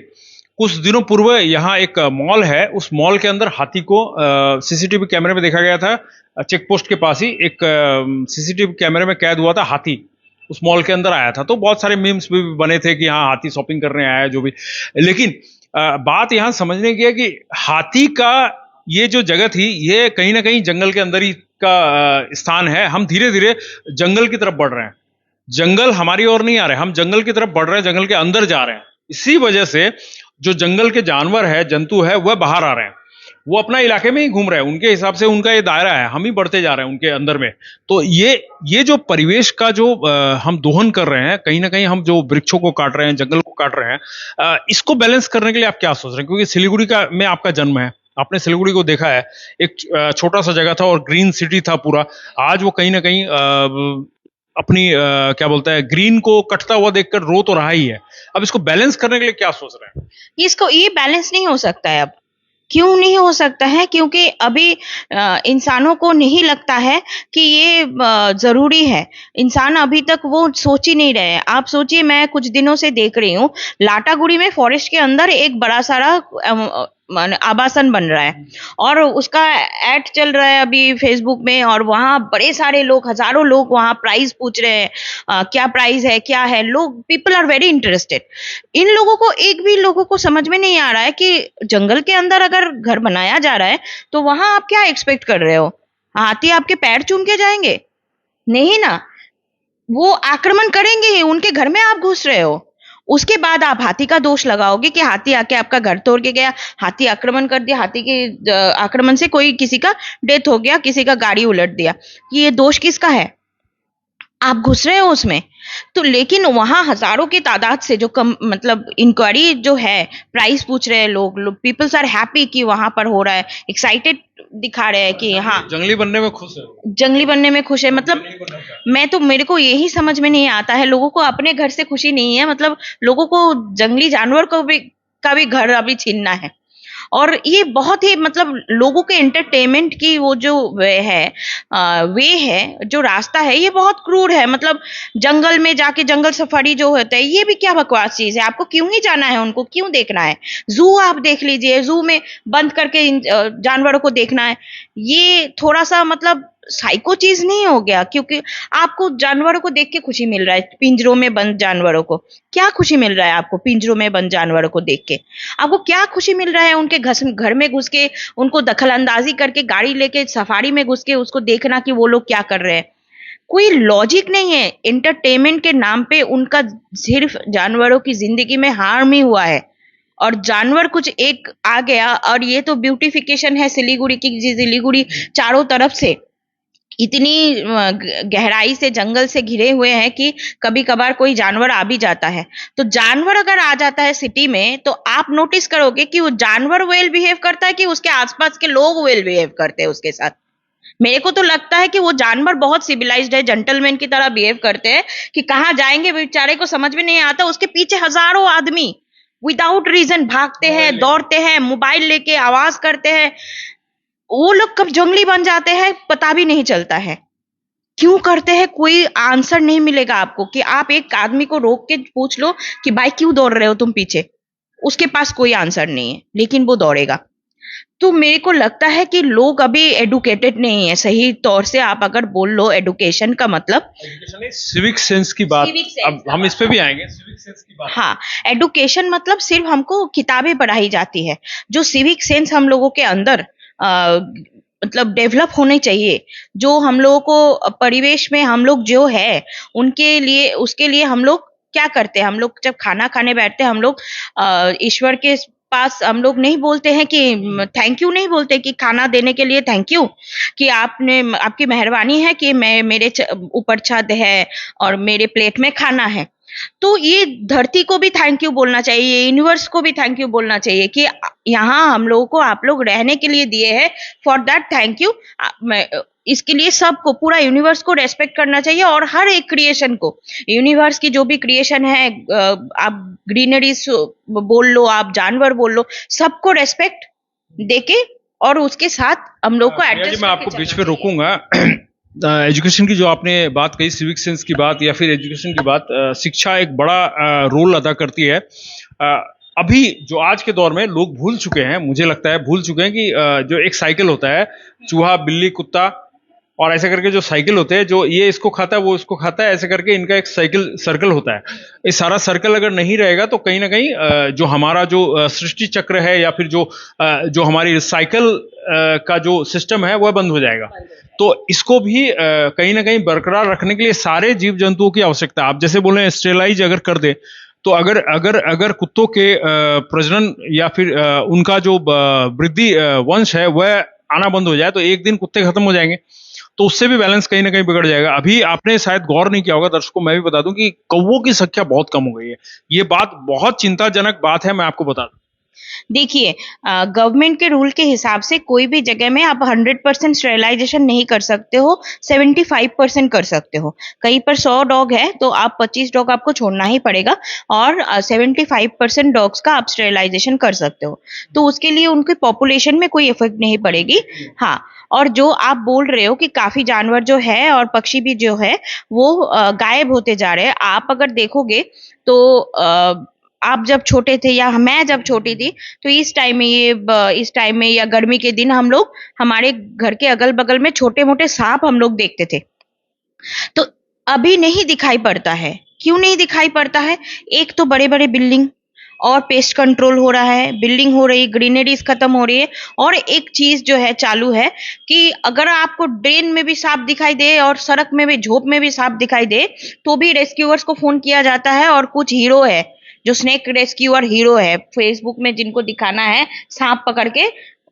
कुछ दिनों पूर्व यहाँ एक मॉल है, उस मॉल के अंदर हाथी को सीसीटीवी कैमरे में देखा गया था। चेक पोस्ट के पास ही एक सीसीटीवी कैमरे में कैद हुआ था, हाथी उस मॉल के अंदर आया था। तो बहुत सारे मीम्स भी बने थे कि हाँ, हाथी शॉपिंग करने आया है, जो भी। लेकिन बात यहां समझने की है कि हाथी का ये जो जगह थी, ये कहीं ना कहीं जंगल के अंदर ही का स्थान है। हम धीरे धीरे जंगल की तरफ बढ़ रहे हैं, जंगल हमारी ओर नहीं आ रहे, हम जंगल की तरफ बढ़ रहे हैं, जंगल के अंदर जा रहे हैं। इसी वजह से जो जंगल के जानवर है, जंतु है, वह बाहर आ रहे हैं, वो अपना इलाके में ही घूम रहे हैं। उनके हिसाब से उनका ये दायरा है, हम ही बढ़ते जा रहे हैं उनके अंदर में। तो ये जो परिवेश का जो हम दोहन कर रहे हैं, कहीं ना कहीं हम जो वृक्षों को काट रहे हैं, जंगल को काट रहे हैं, इसको बैलेंस करने के लिए आप क्या सोच रहे हैं? क्योंकि सिलीगुड़ी का में आपका जन्म है, आपने सिलीगुड़ी को देखा है, एक छोटा सा जगह था और ग्रीन सिटी था पूरा। आज वो कहीं ना कहीं अपनी क्या बोलता है, ग्रीन को कटता हुआ देखकर रो तो रहा ही है। अब इसको बैलेंस करने के लिए क्या सोच रहे हैं? इसको ये बैलेंस नहीं हो सकता है। अब क्यों नहीं हो सकता है? क्योंकि अभी इंसानों को नहीं लगता है कि ये जरूरी है। इंसान अभी तक वो सोच ही नहीं रहे हैं। आप सोचिए, मैं कुछ दिनों से देख रही हूँ, लाटागुड़ी में फॉरेस्ट के अंदर एक बड़ा सारा आवासन बन रहा है और उसका एड चल रहा है अभी फेसबुक में, और वहां बड़े सारे लोग, हजारों लोग वहां प्राइस पूछ रहे हैं, क्या प्राइस है, क्या है। लोग, पीपल आर वेरी इंटरेस्टेड। इन लोगों को, एक भी लोगों को समझ में नहीं आ रहा है कि जंगल के अंदर अगर घर बनाया जा रहा है तो वहां आप क्या एक्सपेक्ट कर रहे हो? हाथी आपके पैर चूम के जाएंगे? नहीं ना, वो आक्रमण करेंगे ही। उनके घर में आप घुस रहे हो, उसके बाद आप हाथी का दोष लगाओगे कि हाथी आके आपका घर तोड़ के गया, हाथी आक्रमण कर दिया, हाथी के आक्रमण से कोई, किसी का डेथ हो गया, किसी का गाड़ी उलट दिया। ये दोष किसका है? आप घुस रहे हो उसमें। तो लेकिन वहां हजारों की तादाद से जो कम मतलब इंक्वायरी जो है, प्राइस पूछ रहे हैं लोग पीपल्स आर हैप्पी कि वहां पर हो रहा है, एक्साइटेड दिखा रहे हैं कि हाँ जंगली बनने में खुश है वो। जंगली बनने में खुश है। मतलब जंगली बनना चाहता है। मैं तो मेरे को यही समझ में नहीं आता है, लोगों को अपने घर से खुशी नहीं है, मतलब लोगों को जंगली जानवर को भी का भी घर अभी छीनना है। और ये बहुत ही मतलब लोगों के एंटरटेनमेंट की वो जो वे है, जो रास्ता है, ये बहुत क्रूर है। मतलब जंगल में जाके जंगल सफारी जो होता है, ये भी क्या बकवास चीज है। आपको क्यों ही जाना है, उनको क्यों देखना है। जू आप देख लीजिए, जू में बंद करके जानवरों को देखना है, ये थोड़ा सा मतलब साइको चीज नहीं हो गया? क्योंकि आपको जानवरों को देख के खुशी मिल रहा है, पिंजरों में बंद जानवरों को क्या खुशी मिल रहा है? आपको पिंजरों में बंद जानवरों को देख के आपको क्या खुशी मिल रहा है? उनके घर में घुस के उनको दखल अंदाजी करके गाड़ी लेके सफारी में घुस के उसको देखना कि वो लोग क्या कर रहे हैं। कोई लॉजिक नहीं है। एंटरटेनमेंट के नाम पे उनका सिर्फ जानवरों की जिंदगी में हार्म ही हुआ है। और जानवर कुछ एक आ गया, और ये तो ब्यूटिफिकेशन है सिलीगुड़ी की। सिलीगुड़ी चारों तरफ से इतनी गहराई से जंगल से घिरे हुए हैं कि कभी कभार कोई जानवर आ भी जाता है। तो जानवर अगर आ जाता है सिटी में, तो आप नोटिस करोगे कि वो जानवर वेल बिहेव करता है कि उसके आसपास के लोग वेल बिहेव करते हैं उसके साथ। मेरे को तो लगता है कि वो जानवर बहुत सिविलाइज्ड है, जेंटलमैन की तरह बिहेव करते हैं कि कहाँ जाएंगे बेचारे को समझ में नहीं आता। उसके पीछे हजारों आदमी विदाउट रीजन भागते हैं, दौड़ते हैं, मोबाइल लेके आवाज करते हैं। वो लोग कब जंगली बन जाते हैं पता भी नहीं चलता है। क्यों करते हैं कोई आंसर नहीं मिलेगा आपको कि आप एक आदमी को रोक के पूछ लो कि भाई क्यों दौड़ रहे हो तुम पीछे, उसके पास कोई आंसर नहीं है, लेकिन वो दौड़ेगा। तो मेरे को लगता है कि लोग अभी एडुकेटेड नहीं है सही तौर से। आप अगर बोल लो एडुकेशन का मतलब, एजुकेशन सिविक सेंस की बात, Civic sense अब हम इस पे भी आएंगे, सिविक सेंस की बात। हाँ, एडुकेशन मतलब सिर्फ हमको किताबें पढ़ाई जाती है। जो सिविक सेंस हम लोगों के अंदर मतलब डेवलप होने चाहिए, जो हम लोगों को परिवेश में हम लोग जो है उनके लिए, उसके लिए हम लोग क्या करते हैं। हम लोग जब खाना खाने बैठते हैं, हम लोग ईश्वर के पास हम लोग नहीं बोलते हैं कि थैंक यू, नहीं बोलते कि खाना देने के लिए थैंक यू, कि आपने, आपकी मेहरबानी है कि मैं मेरे ऊपर छत है और मेरे प्लेट में खाना है। तो ये धरती को भी थैंक यू बोलना चाहिए, यूनिवर्स को भी थैंक यू बोलना चाहिए कि यहाँ हम लोगों को आप लोग रहने के लिए दिए हैं, फॉर दैट थैंक यू। इसके लिए सबको, पूरा यूनिवर्स को रेस्पेक्ट करना चाहिए। और हर एक क्रिएशन को, यूनिवर्स की जो भी क्रिएशन है, आप ग्रीनरीज बोल लो, आप जानवर बोल लो, सबको रेस्पेक्ट देके और उसके साथ हम लोग को प्रिया जी, एडजस्ट मैं आपको बीच पे रोकूंगा। एजुकेशन की जो आपने बात कही, सिविक सेंस की बात या फिर एजुकेशन की बात, शिक्षा एक बड़ा रोल अदा करती है। अभी जो आज के दौर में लोग भूल चुके हैं, मुझे लगता है भूल चुके हैं कि जो एक साइकिल होता है, चूहा बिल्ली कुत्ता और ऐसे करके जो साइकिल होते हैं, जो ये इसको खाता है वो इसको खाता है, ऐसे करके इनका एक साइकिल सर्कल होता है। ये सारा सर्कल अगर नहीं रहेगा तो कहीं ना कहीं जो हमारा जो सृष्टि चक्र है या फिर जो हमारी साइकिल का जो सिस्टम है वह बंद हो जाएगा। तो इसको भी कहीं ना कहीं बरकरार रखने के लिए सारे जीव जंतुओं की आवश्यकता है। आप जैसे बोल रहे हैं स्टेलाइज अगर कर दे, तो अगर अगर अगर कुत्तों के प्रजनन या फिर उनका जो वृद्धि वंश है वह आना बंद हो जाए, तो एक दिन कुत्ते खत्म हो जाएंगे, तो उससे भी बैलेंस कहीं ना कहीं बिगड़ जाएगा। अभी आपने शायद गौर नहीं किया होगा, दर्शकों मैं भी बता दूं कि कौवों की संख्या बहुत कम हो गई है। ये बात बहुत चिंताजनक बात है, मैं आपको बता दूं। देखिए, गवर्नमेंट के रूल के हिसाब से कोई भी जगह में आप 100% स्टेरिलाइजेशन नहीं कर सकते हो, 75% कर सकते हो। कहीं पर 100 डॉग है तो आप 25 डॉग आपको छोड़ना ही पड़ेगा, और 75% डॉग्स का आप स्टेरिलाइजेशन कर सकते हो। तो उसके लिए उनकी पॉपुलेशन में कोई इफेक्ट नहीं पड़ेगी। हाँ, और जो आप बोल रहे हो कि काफी जानवर जो है और पक्षी भी जो है वो गायब होते जा रहे हैं, आप अगर देखोगे तो आप जब छोटे थे या मैं जब छोटी थी, तो इस टाइम में या गर्मी के दिन हम लोग, हमारे घर के अगल बगल में छोटे मोटे सांप हम लोग देखते थे। तो अभी नहीं दिखाई पड़ता है। क्यों नहीं दिखाई पड़ता है? एक तो बड़े बड़े बिल्डिंग और पेस्ट कंट्रोल हो रहा है, बिल्डिंग हो रही, ग्रीनरीज खत्म हो रही है। और एक चीज जो है चालू है कि अगर आपको ड्रेन में भी सांप दिखाई दे और सड़क में भी, झोप में भी सांप दिखाई दे, तो भी रेस्क्यूअर्स को फोन किया जाता है। और कुछ हीरो है जो स्नेक रेस्क्यूअर हीरो है, फेसबुक में जिनको दिखाना है सांप पकड़ के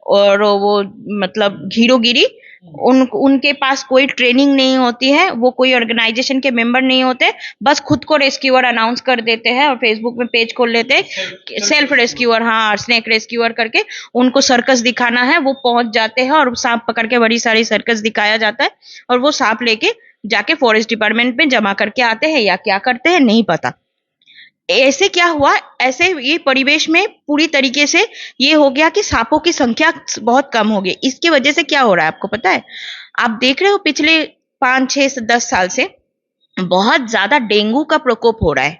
और वो मतलब हीरोगिरी, उनके पास कोई ट्रेनिंग नहीं होती है, वो कोई ऑर्गेनाइजेशन के मेंबर नहीं होते, बस खुद को रेस्क्यूअर अनाउंस कर देते हैं और फेसबुक में पेज खोल लेते हैं सेल्फ रेस्क्यूअर, हाँ, स्नेक रेस्क्यूअर करके। उनको सर्कस दिखाना है, वो पहुंच जाते हैं और सांप पकड़ के बड़ी सारी सर्कस दिखाया जाता है और वो सांप लेके जाके फॉरेस्ट डिपार्टमेंट में जमा करके आते हैं या क्या करते हैं नहीं पता। ऐसे क्या हुआ, ऐसे ये परिवेश में पूरी तरीके से ये हो गया कि सांपों की संख्या बहुत कम हो गई। इसकी वजह से क्या हो रहा है आपको पता है? आप देख रहे हो पिछले 5, 6, 10 साल से बहुत ज्यादा डेंगू का प्रकोप हो रहा है।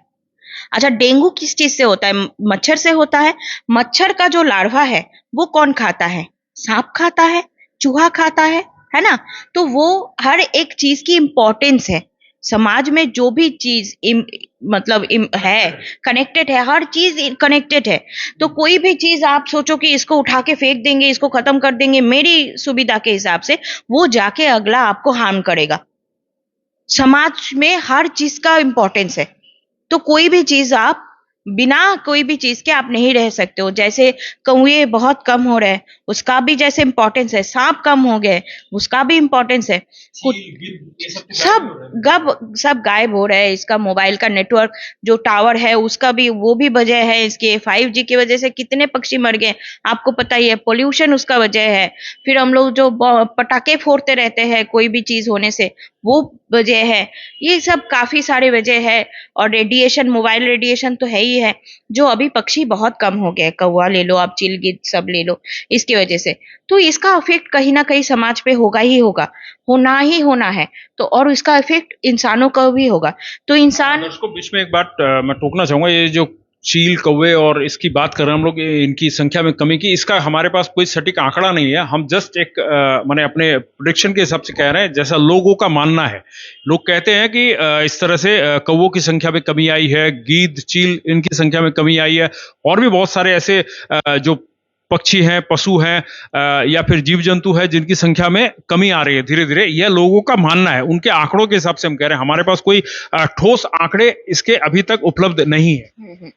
अच्छा, डेंगू किस चीज से होता है? मच्छर से होता है। मच्छर का जो लार्वा है वो कौन खाता है? सांप खाता है, चूहा खाता है ना? तो वो हर एक चीज की इंपॉर्टेंस है। समाज में जो भी चीज है, कनेक्टेड है, हर चीज कनेक्टेड है। तो कोई भी चीज आप सोचो कि इसको उठा के फेंक देंगे, इसको खत्म कर देंगे मेरी सुविधा के हिसाब से, वो जाके अगला आपको हार्म करेगा। समाज में हर चीज का इंपॉर्टेंस है, तो कोई भी चीज आप बिना कोई भी चीज के आप नहीं रह सकते हो। जैसे कौए बहुत कम हो रहे हैं, उसका भी जैसे इंपॉर्टेंस है, सांप कम हो गए, उसका भी इंपॉर्टेंस है। सब गायब हो रहे हैं। इसका मोबाइल का नेटवर्क जो टावर है उसका भी, वो भी वजह है इसके। 5G की वजह से कितने पक्षी मर गए आपको पता ही है। पोल्यूशन उसका वजह है। फिर हम लोग जो पटाखे फोड़ते रहते हैं कोई भी चीज होने से, वो वजह है। ये सब काफी सारे वजह है। और रेडिएशन, मोबाइल रेडिएशन तो है ही है, जो अभी पक्षी बहुत कम हो गए। कौवा ले लो आप, चिल गिद्ध सब ले लो, इसकी वजह से। तो इसका इफेक्ट कहीं ना कहीं समाज पे होगा ही होगा, होना ही होना है। तो और इसका इफेक्ट इंसानों का भी होगा। तो इंसान, उसको बीच में एक बात मैं टोकना चाहूंगा। ये जो चील, कौवे और इसकी बात कर रहे हैं हम लोग, इनकी संख्या में कमी की, इसका हमारे पास कोई सटीक आंकड़ा नहीं है। हम जस्ट एक माने अपने प्रेडिक्शन के हिसाब से कह रहे हैं, जैसा लोगों का मानना है। लोग कहते हैं कि इस तरह से कौवों की संख्या में कमी आई है, गीद, चील, इनकी संख्या में कमी आई है, और भी बहुत सारे ऐसे जो पक्षी हैं, पशु हैं, या फिर जीव जंतु है, जिनकी संख्या में कमी आ रही है धीरे धीरे। यह लोगों का मानना है, उनके आंकड़ों के हिसाब से हम कह रहे हैं। हमारे पास कोई ठोस आंकड़े इसके अभी तक उपलब्ध नहीं है।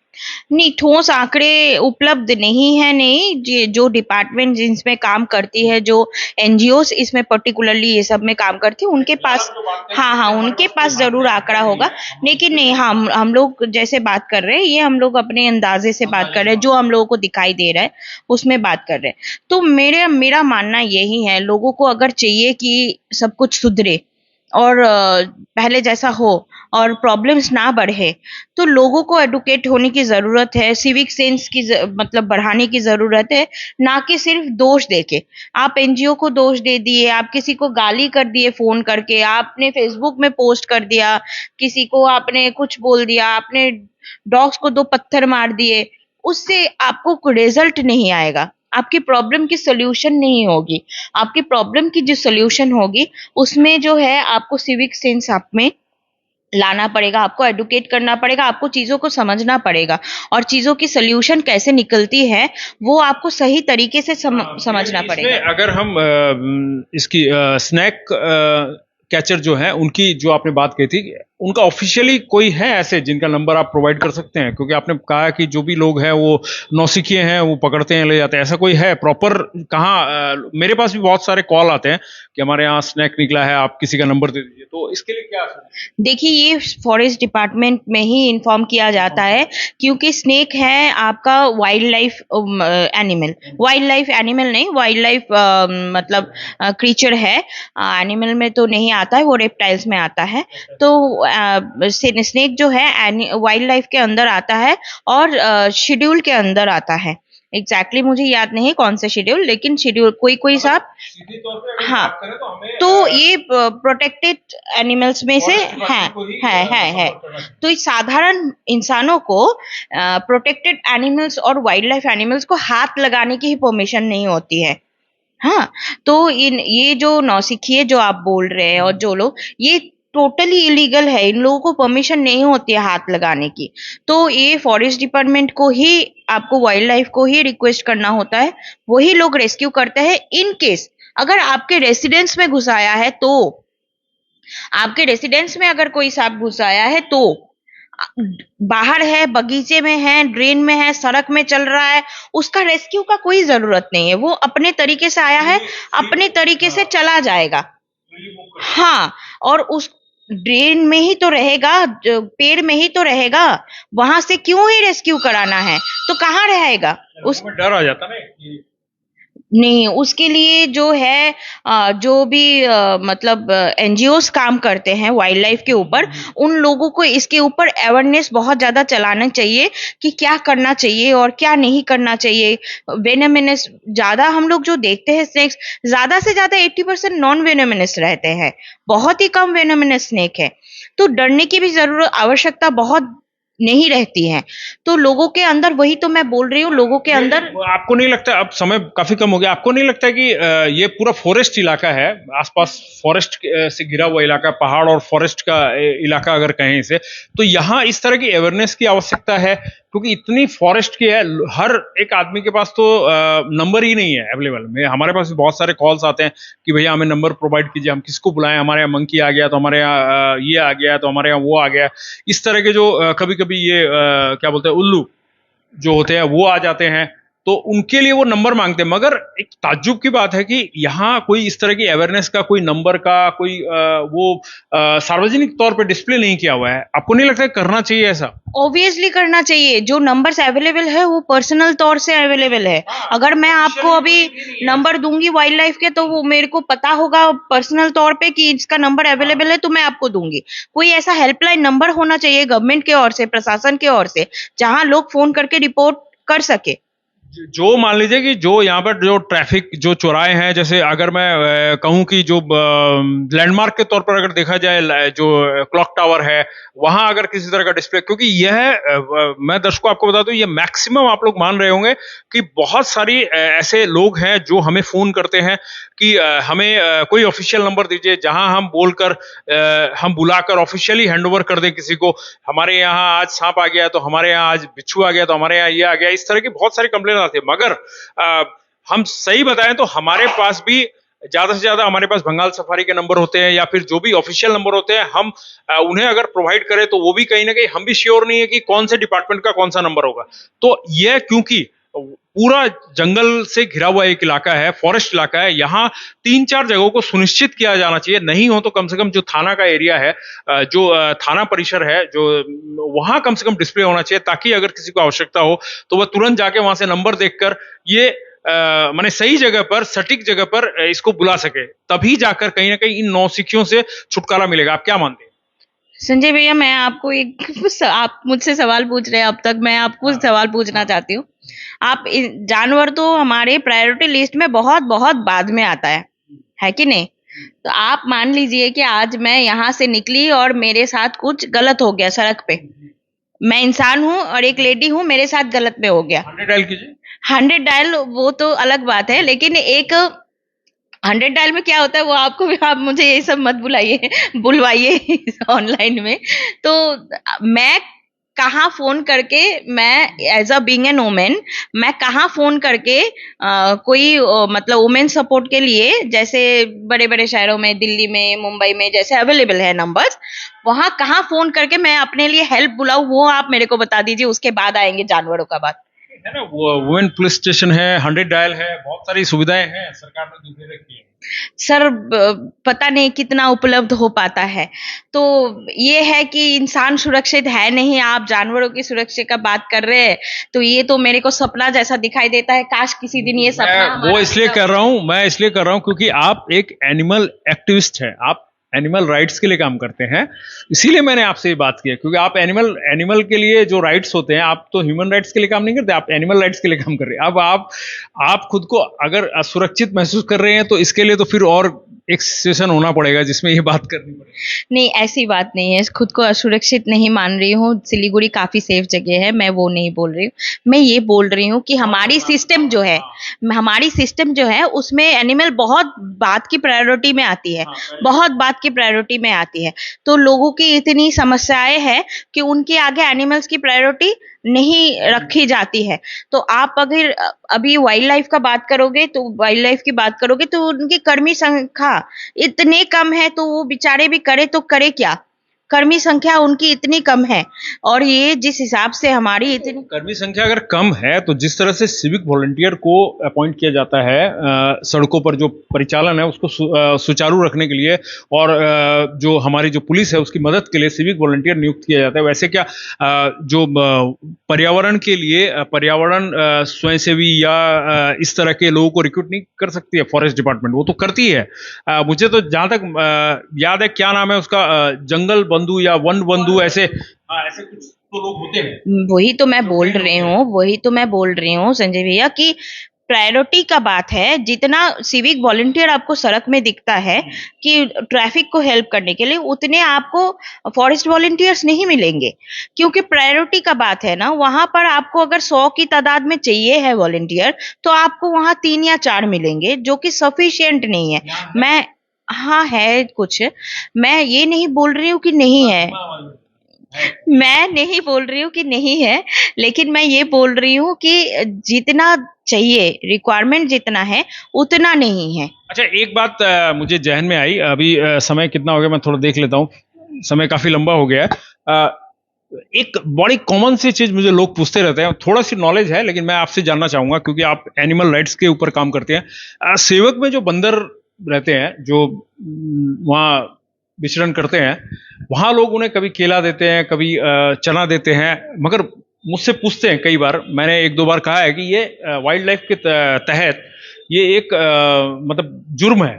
नहीं, ठोस आंकड़े उपलब्ध नहीं है। नहीं, जो डिपार्टमेंट जिसमें काम करती है, जो एनजीओस इसमें पर्टिकुलरली ये सब में काम करती है, उनके पास, हाँ, उनके पास जरूर आंकड़ा होगा। लेकिन नहीं, हम लोग जैसे बात कर रहे हैं, ये हम लोग अपने अंदाजे से बात कर रहे हैं, जो हम लोगों को दिखाई दे रहा है उसमें बात कर रहे हैं। तो मेरा मानना यही है, लोगों को अगर चाहिए कि सब कुछ सुधरे और पहले जैसा हो और प्रॉब्लम्स ना बढ़े, तो लोगों को एडुकेट होने की जरूरत है। सिविक सेंस की मतलब बढ़ाने की जरूरत है, ना कि सिर्फ दोष देके। आप एनजीओ को दोष दे दिए, आप किसी को गाली कर दिए फोन करके, आपने फेसबुक में पोस्ट कर दिया, किसी को आपने कुछ बोल दिया, आपने डॉग्स को 2 पत्थर मार दिए, उससे आपको रिजल्ट नहीं आएगा। आपकी प्रॉब्लम की सोल्यूशन नहीं होगी। आपकी प्रॉब्लम की जो सोल्यूशन होगी उसमें जो है आपको सिविक सेंस आप में लाना पड़ेगा, आपको एडुकेट करना पड़ेगा, आपको चीजों को समझना पड़ेगा, और चीजों की सोल्यूशन कैसे निकलती है वो आपको सही तरीके से समझना पड़ेगा। अगर हम इसकी स्नैक कैचर जो है, उनकी जो आपने बात की थी, उनका ऑफिशियली कोई है ऐसे जिनका नंबर आप प्रोवाइड कर सकते हैं? क्योंकि आपने कहा कि जो भी लोग हैं वो नौसिखिए हैं, वो पकड़ते हैं, ले जाते हैं, ऐसा कोई है प्रॉपर? कहाँ? मेरे पास भी बहुत सारे कॉल आते हैं कि हमारे यहाँ स्नैक निकला है, आप किसी का नंबर दे दीजिए। तो इसके लिए क्या? देखिए, ये फॉरेस्ट डिपार्टमेंट में ही इन्फॉर्म किया जाता है, क्योंकि स्नेक है आपका wild life animal. Wild life animal नहीं, वाइल्ड लाइफ मतलब क्रीचर है। एनिमल में तो नहीं आता है, वो रेप्टाइल्स में आता है। तो स्नेक जो है वाइल्ड लाइफ के अंदर आता है और शेड्यूल के अंदर आता है। एग्जैक्टली मुझे याद नहीं कौन से शेड्यूल, लेकिन शेड्यूल कोई साहब, हाँ, तो ये प्रोटेक्टेड एनिमल्स में से है। तो इस साधारण इंसानों को प्रोटेक्टेड एनिमल्स और वाइल्ड लाइफ एनिमल्स को हाथ लगाने की ही परमिशन नहीं होती है। हाँ, तो ये जो नौसिखिए जो आप बोल रहे हैं और जो लोग, ये टोटली इलीगल है। इन लोगों को परमिशन नहीं होती है हाथ लगाने की। तो ये फॉरेस्ट डिपार्टमेंट को ही, आपको वाइल्ड लाइफ को ही रिक्वेस्ट करना होता है, वही लोग रेस्क्यू करते हैं। इन केस अगर आपके रेसिडेंस में घुस आया है, तो आपके रेसिडेंस में अगर कोई सांप घुस आया है, तो बाहर है, बगीचे में है, ड्रेन में है, सड़क में चल रहा है, उसका रेस्क्यू का कोई जरूरत नहीं है। वो अपने तरीके से आया है, अपने तरीके से चला जाएगा। हाँ, और उस ड्रेन में ही तो रहेगा, पेड़ में ही तो रहेगा, वहां से क्यों ही रेस्क्यू कराना है? तो कहाँ रहेगा? उस डर आ जाता ना कि नहीं, उसके लिए जो है जो भी मतलब एनजीओज काम करते हैं वाइल्ड लाइफ के ऊपर, उन लोगों को इसके ऊपर अवेयरनेस बहुत ज्यादा चलाना चाहिए कि क्या करना चाहिए और क्या नहीं करना चाहिए। वेनमिनस ज्यादा हम लोग जो देखते हैं स्नेक्स, ज्यादा से ज्यादा 80% नॉन वेनमिनस रहते हैं, बहुत ही कम वेनमिनस स्नेक है। तो डरने की भी जरूरत आवश्यकता बहुत नहीं रहती है। तो लोगों के अंदर, वही तो मैं बोल रही हूँ, लोगों के अंदर आपको नहीं लगता, अब समय काफी कम हो गया, आपको नहीं लगता कि ये पूरा फॉरेस्ट इलाका है, आसपास फॉरेस्ट से घिरा हुआ इलाका, पहाड़ और फॉरेस्ट का इलाका अगर कहें इसे, तो यहाँ इस तरह की अवेयरनेस की आवश्यकता है? क्योंकि इतनी फॉरेस्ट की है, हर एक आदमी के पास तो नंबर ही नहीं है अवेलेबल। हमारे पास भी बहुत सारे कॉल्स आते हैं कि भैया हमें नंबर प्रोवाइड कीजिए, हम किसको बुलाएं, हमारे यहाँ मंकी आ गया तो हमारे यहाँ ये आ गया तो हमारे यहाँ वो आ गया। इस तरह के जो कभी कभी ये क्या बोलते हैं, उल्लू जो होते हैं वो आ जाते हैं, तो उनके लिए वो नंबर मांगते हैं। मगर एक ताज्जुब की बात है कि यहाँ कोई इस तरह की अवेयरनेस का, कोई नंबर का, कोई सार्वजनिक तौर पे डिस्प्ले नहीं किया हुआ है। आपको नहीं लगता करना चाहिए ऐसा? ऑब्वियसली करना चाहिए। जो नंबर्स अवेलेबल है वो पर्सनल तौर से अवेलेबल है। अगर मैं आपको अभी नंबर दूंगी वाइल्ड लाइफ के, तो वो मेरे को पता होगा पर्सनल तौर पे कि इसका नंबर अवेलेबल है, तो मैं आपको दूंगी। कोई ऐसा हेल्पलाइन नंबर होना चाहिए गवर्नमेंट के ओर से, प्रशासन के ओर से, जहां लोग फोन करके रिपोर्ट कर सके। जो मान लीजिए कि जो यहाँ पर जो ट्रैफिक जो चौराहे हैं, जैसे अगर मैं कहूँ कि जो लैंडमार्क के तौर पर अगर देखा जाए, जो क्लॉक टावर है, वहां अगर किसी तरह का डिस्प्ले, क्योंकि यह मैं दर्शकों आपको बता दूं, ये मैक्सिमम आप लोग मान रहे होंगे कि बहुत सारी ऐसे लोग हैं जो हमें फोन करते हैं कि हमें कोई ऑफिशियल नंबर दीजिए जहां हम बोलकर हम बुलाकर ऑफिशियली हैंडओवर कर दें किसी को। हमारे यहाँ आज सांप आ गया, तो हमारे यहाँ आज बिच्छू आ गया, तो हमारे यहाँ ये आ गया। इस तरह की बहुत सारी कंप्लेन आती है। मगर हम सही बताएं तो हमारे पास भी ज्यादा से ज्यादा हमारे पास बंगाल सफारी के नंबर होते हैं, या फिर जो भी ऑफिशियल नंबर होते हैं, हम उन्हें अगर प्रोवाइड करें तो वो भी कहीं ना कहीं हम भी श्योर नहीं है कि कौन से डिपार्टमेंट का कौन सा नंबर होगा। तो यह क्योंकि पूरा जंगल से घिरा हुआ एक इलाका है, फॉरेस्ट इलाका है, यहाँ 3-4 जगहों को सुनिश्चित किया जाना चाहिए। नहीं हो तो कम से कम जो थाना का एरिया है, जो थाना परिसर है, जो वहां कम से कम डिस्प्ले होना चाहिए, ताकि अगर किसी को आवश्यकता हो तो वह तुरंत जाके वहां से नंबर देखकर ये माने सही जगह पर, सटीक जगह पर इसको बुला सके। तभी जाकर कहीं ना कहीं इन नौसिखियों से छुटकारा मिलेगा। आप क्या मानते हैं? संजय भैया, मैं आपको आप मुझसे सवाल पूछ रहे हैं, अब तक मैं आपको सवाल पूछना चाहती हूँ। आप जानवर तो हमारे प्रायोरिटी लिस्ट में बहुत बहुत बाद में आता है कि नहीं? तो आप मान लीजिए कि आज मैं यहाँ से निकली और मेरे साथ कुछ गलत हो गया सड़क पे। मैं इंसान हूँ और एक लेडी हूँ, मेरे साथ गलत में हो गया। 100 डायल कीजिए। 100 डायल वो तो अलग बात है, लेकिन एक 100 डायल में क्या होता है वो आपको भी, आप मुझे ये सब मत बुलवाइए ऑनलाइन में। तो मैं कहाँ फोन करके, मैं as a being an women, मैं कहाँ फोन करके कोई मतलब वुमेन सपोर्ट के लिए, जैसे बड़े बड़े शहरों में, दिल्ली में, मुंबई में जैसे अवेलेबल है नंबर्स, वहां कहाँ फोन करके मैं अपने लिए हेल्प बुलाऊं, वो आप मेरे को बता दीजिए। उसके बाद आएंगे जानवरों का बात। है ना, वुमेन पुलिस स्टेशन है, 100 डायल है, बहुत सारी सुविधाएं हैं सरकार ने दे रखी है। सर पता नहीं कितना उपलब्ध हो पाता है। तो ये है कि इंसान सुरक्षित है नहीं, आप जानवरों की सुरक्षा का बात कर रहे हैं, तो ये तो मेरे को सपना जैसा दिखाई देता है। काश किसी दिन ये सपना वो इसलिए कर रहा हूं, मैं इसलिए कर रहा हूं क्योंकि आप एक एनिमल एक्टिविस्ट हैं, आप एनिमल राइट्स के लिए काम करते हैं, इसीलिए मैंने आपसे ये बात किया। क्योंकि आप एनिमल के लिए जो राइट्स होते हैं, आप तो ह्यूमन राइट्स के लिए काम नहीं करते, आप एनिमल राइट्स के लिए काम कर रहे हैं। अब आप खुद को अगर असुरक्षित महसूस कर रहे हैं तो इसके लिए तो फिर और एक सिचुएशन होना पड़ेगा जिसमें ये बात करनी पड़ेगी। नहीं, ऐसी बात नहीं है, खुद को असुरक्षित नहीं मान रही हूँ। सिलीगुड़ी काफी सेफ जगह है, मैं वो नहीं बोल रही हूँ। मैं ये बोल रही हूँ कि हमारी सिस्टम जो है उसमें एनिमल बहुत बात की प्रायोरिटी में आती है, बहुत बात की प्रायोरिटी में आती है। तो लोगों की इतनी समस्याएं हैं कि उनके आगे एनिमल्स की प्रायोरिटी नहीं रखी जाती है। तो आप अगर अभी वाइल्ड लाइफ का बात करोगे, तो वाइल्ड लाइफ की बात करोगे तो उनकी कर्मी संख्या इतने कम है, तो वो बेचारे भी करे तो करे क्या? कर्मी संख्या उनकी इतनी कम है, और ये जिस हिसाब से हमारी इतनी कर्मी संख्या अगर कम है तो जिस तरह से सिविक वॉलंटियर को अपॉइंट किया जाता है सड़कों पर जो परिचालन है उसको सुचारू रखने के लिए, और जो हमारी जो पुलिस है उसकी मदद के लिए सिविक वॉलंटियर नियुक्त किया जाता है, वैसे क्या जो पर्यावरण के लिए पर्यावरण स्वयंसेवी या इस तरह के लोगों को रिक्रूट नहीं कर सकती है फॉरेस्ट डिपार्टमेंट? वो तो करती है। मुझे तो जहां तक याद है, क्या नाम है उसका, जंगल बंधु या वन बंधु, ऐसे ऐसे कुछ तो लोग होते हैं। वही तो मैं बोल रही हूँ संजय भैया कि प्रायोरिटी का बात है। जितना सिविक वॉलंटियर आपको सड़क में दिखता है कि ट्रैफिक को हेल्प करने के लिए, उतने आपको फॉरेस्ट वॉलंटियर्स नहीं मिलेंगे, क्योंकि प्रायोरिटी का बात है ना। वहां पर आपको अगर 100 की तादाद में चाहिए है वॉलंटियर, तो आपको वहां 3 या 4 मिलेंगे, जो कि सफिशिएंट नहीं है। मैं हाँ है कुछ, मैं ये नहीं बोल रही हूँ कि नहीं है, मैं नहीं बोल रही हूँ कि नहीं है, लेकिन मैं ये बोल रही हूँ कि जितना चाहिए, रिक्वायरमेंट जितना है उतना नहीं है। अच्छा, एक बात मुझे जहन में आई अभी, समय कितना हो गया मैं थोड़ा देख लेता हूँ, समय काफी लंबा हो गया है। एक बड़ी कॉमन सी चीज मुझे लोग पूछते रहते हैं, थोड़ा सी नॉलेज है लेकिन मैं आपसे जानना चाहूंगा क्योंकि आप एनिमल राइट्स के ऊपर काम करते हैं। सेवक में जो बंदर रहते हैं, जो वहाँ विचरण करते हैं, वहां लोग उन्हें कभी केला देते हैं, कभी चना देते हैं, मगर मुझसे पूछते हैं कई बार, मैंने 1-2 बार कहा है कि ये वाइल्ड लाइफ के तहत ये एक मतलब जुर्म है।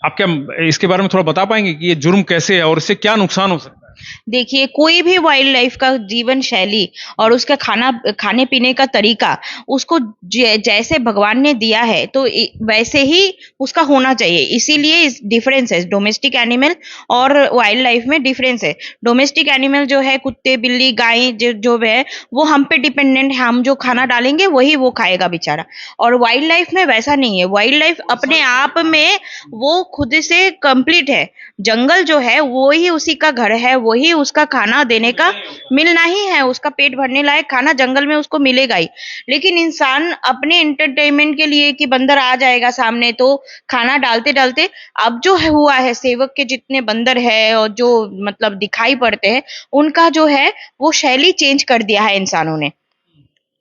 आप क्या इसके बारे में थोड़ा बता पाएंगे कि ये जुर्म कैसे है और इससे क्या नुकसान हो सकता है? देखिए, कोई भी वाइल्ड लाइफ का जीवन शैली और उसका खाने पीने का तरीका उसको जैसे भगवान ने दिया है तो वैसे ही उसका होना चाहिए। इसीलिए डिफरेंस है, डोमेस्टिक एनिमल और वाइल्ड लाइफ में डिफरेंस है। डोमेस्टिक एनिमल जो है, कुत्ते बिल्ली गाय जो है, वो हम पे डिपेंडेंट है, हम जो खाना डालेंगे वही वो खाएगा बेचारा। और वाइल्ड लाइफ में वैसा नहीं है। वाइल्ड लाइफ अपने आप में वो खुद से कंप्लीट है। जंगल जो है वो ही उसी का घर है, वही उसका खाना देने का मिलना ही है। उसका पेट भरने लायक खाना जंगल में उसको मिलेगा ही। लेकिन इंसान अपने एंटरटेनमेंट के लिए कि बंदर आ जाएगा सामने तो खाना डालते डालते, अब जो हुआ है, सेवक के जितने बंदर है और जो मतलब दिखाई पड़ते हैं, उनका जो है वो शैली चेंज कर दिया है इंसानों ने।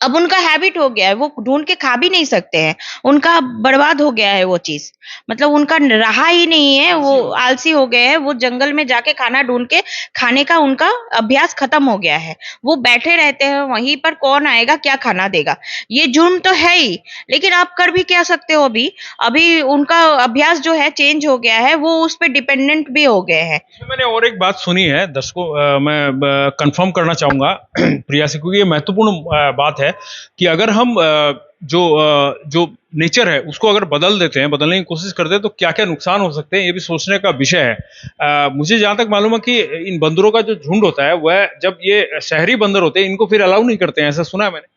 अब उनका हैबिट हो गया है, वो ढूंढ के खा भी नहीं सकते हैं, उनका बर्बाद हो गया है वो चीज। मतलब उनका रहा ही नहीं है, वो आलसी हो गए हैं। वो जंगल में जाके खाना ढूंढ के खाने का उनका अभ्यास खत्म हो गया है। वो बैठे रहते हैं वहीं पर, कौन आएगा क्या खाना देगा। ये जुर्म तो है ही, लेकिन आप कर भी क्या सकते हो। अभी अभी उनका अभ्यास जो है चेंज हो गया है, वो उस पर डिपेंडेंट भी हो गए हैं। मैंने और एक बात सुनी है दर्शकों, मैं कंफर्म करना चाहूंगा प्रिया से, क्योंकि ये महत्वपूर्ण बात है कि अगर हम जो नेचर है उसको अगर बदल देते हैं, बदलने की कोशिश करते हैं, तो क्या क्या नुकसान हो सकते हैं, ये भी सोचने का विषय है। मुझे जहां तक मालूम है कि इन बंदरों का जो झुंड होता है वह, जब ये शहरी बंदर होते हैं, इनको फिर अलाउ नहीं करते हैं, ऐसा सुना है मैंने।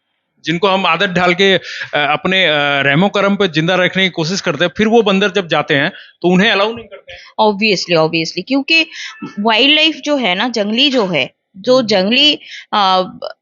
जिनको हम आदत डाल के अपने रहमो करम पे जिंदा रखने की कोशिश करते हैं, फिर वो बंदर जब जाते हैं तो उन्हें अलाउ नहीं करते हैं। ऑब्वियसली, क्योंकि वाइल्ड लाइफ जो है ना, जंगली जो है, जो जंगली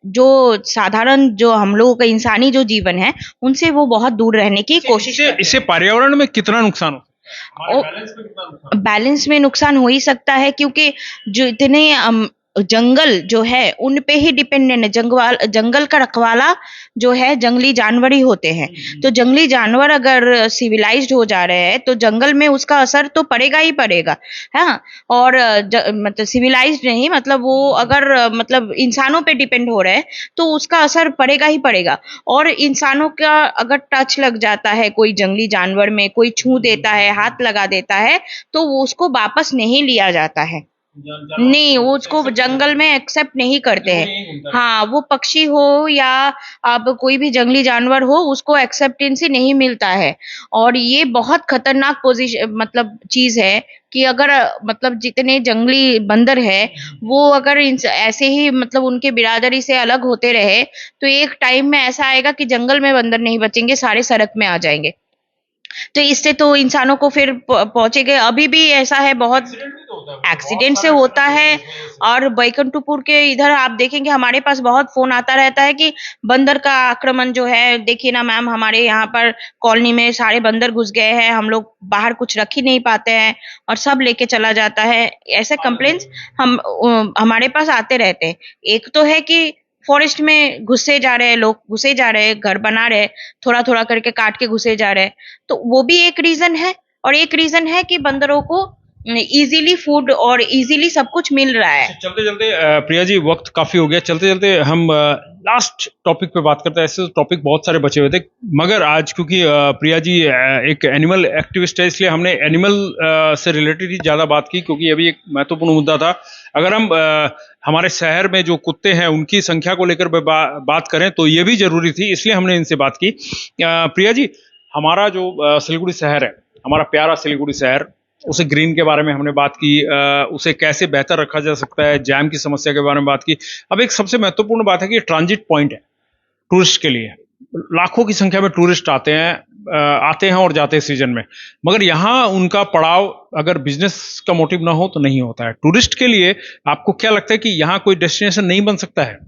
जो साधारण जो हम लोगों का इंसानी जो जीवन है, उनसे वो बहुत दूर रहने की कोशिश करते हैं। इससे पर्यावरण में कितना नुकसान हो सकता है? बैलेंस में कितना नुकसान? बैलेंस में नुकसान हो ही सकता है, क्योंकि जो इतने जंगल जो है उन पे ही डिपेंडेंट है। जंगल का रखवाला जो है जंगली जानवर ही होते हैं। तो जंगली जानवर अगर सिविलाइज्ड हो जा रहे हैं तो जंगल में उसका असर तो पड़ेगा ही पड़ेगा, हाँ। और मतलब सिविलाइज्ड नहीं, मतलब वो अगर मतलब इंसानों पे डिपेंड हो रहे हैं तो उसका असर पड़ेगा ही पड़ेगा। और इंसानों का अगर टच लग जाता है कोई जंगली जानवर में, कोई छू देता है, हाथ लगा देता है, तो वो उसको वापस नहीं लिया जाता है। नहीं, वो उसको जंगल में एक्सेप्ट नहीं करते हैं। हाँ, वो पक्षी हो या आप कोई भी जंगली जानवर हो, उसको एक्सेप्टेंसी नहीं मिलता है। और ये बहुत खतरनाक पोजीशन मतलब चीज है कि अगर मतलब जितने जंगली बंदर है वो अगर ऐसे ही मतलब उनके बिरादरी से अलग होते रहे, तो एक टाइम में ऐसा आएगा कि जंगल में बंदर नहीं बचेंगे, सारे सड़क में आ जाएंगे। तो इससे तो इंसानों को फिर पहुंचेगा। अभी भी ऐसा है, बहुत एक्सीडेंट से होता है। और बैकुंठपुर के इधर आप देखेंगे हमारे पास बहुत फोन आता रहता है कि बंदर का आक्रमण जो है, देखिए ना मैम, हमारे यहाँ पर कॉलोनी में सारे बंदर घुस गए हैं, हम लोग बाहर कुछ रख ही नहीं पाते हैं और सब लेके चला जाता है। ऐसे कंप्लेंट्स हमारे पास आते रहते हैं। एक तो है कि फॉरेस्ट में घुसे जा रहे हैं लोग, घुसे जा रहे हैं, घर बना रहे हैं, थोड़ा थोड़ा करके काट के घुसे जा रहे हैं, तो वो भी एक रीजन है। और एक रीजन है कि बंदरों को इजीली फूड और इजीली सब कुछ मिल रहा है। चलते चलते प्रिया जी, वक्त काफी हो गया, चलते चलते हम लास्ट टॉपिक पे बात करते हैं। ऐसे तो टॉपिक बहुत सारे बचे हुए थे, मगर आज क्योंकि प्रिया जी एक एनिमल एक्टिविस्ट है, इसलिए हमने एनिमल से रिलेटेड ही ज्यादा बात की, क्योंकि अभी एक महत्वपूर्ण मुद्दा था। अगर हम हमारे शहर में जो कुत्ते हैं उनकी संख्या को लेकर बात करें तो ये भी जरूरी थी, इसलिए हमने इनसे बात की। प्रिया जी, हमारा जो सिलीगुड़ी शहर है, हमारा प्यारा सिलीगुड़ी शहर, उसे ग्रीन के बारे में हमने बात की, उसे कैसे बेहतर रखा जा सकता है, जैम की समस्या के बारे में बात की। अब एक सबसे महत्वपूर्ण बात है कि ट्रांजिट पॉइंट है टूरिस्ट के लिए। लाखों की संख्या में टूरिस्ट आते हैं और जाते हैं सीजन में, मगर यहाँ उनका पड़ाव अगर बिजनेस का मोटिव ना हो तो नहीं होता है। टूरिस्ट के लिए आपको क्या लगता है कि यहाँ कोई डेस्टिनेशन नहीं बन सकता है?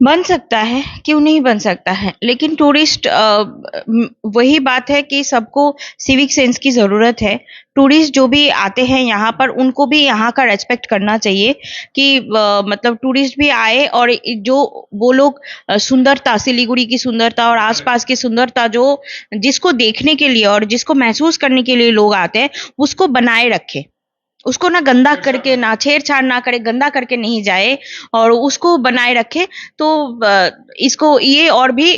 बन सकता है, क्यों नहीं बन सकता है, लेकिन टूरिस्ट, वही बात है कि सबको सिविक सेंस की जरूरत है। टूरिस्ट जो भी आते हैं यहाँ पर, उनको भी यहाँ का रेस्पेक्ट करना चाहिए कि मतलब टूरिस्ट भी आए और जो वो लोग सुंदरता, सिलीगुड़ी की सुंदरता और आसपास की सुंदरता जो जिसको देखने के लिए और जिसको महसूस करने के लिए लोग आते हैं, उसको बनाए रखे। उसको ना गंदा करके, ना छेड़छाड़ ना करे, गंदा करके नहीं जाए और उसको बनाए रखे, तो इसको ये और भी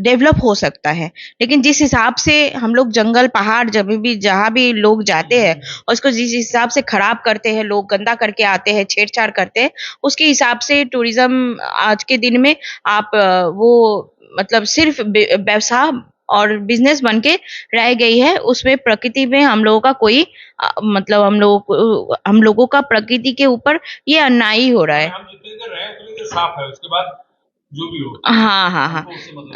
डेवलप हो सकता है। लेकिन जिस हिसाब से हम लोग जंगल, पहाड़, जब भी जहाँ भी लोग जाते हैं, उसको जिस हिसाब से खराब करते हैं लोग, गंदा करके आते हैं, छेड़छाड़ करते हैं, उसके हिसाब से टूरिज्म आज के दिन में आप वो मतलब सिर्फ व्यवसाय और बिजनेस बन के रह गई है। उसमें प्रकृति में हम लोगों का कोई मतलब हम लोगों का प्रकृति के ऊपर ये अन्याय हो रहा है। हम जितनी देर रहे उतनी देर साफ है, उसके बाद जो भी हो, हाँ हाँ हाँ,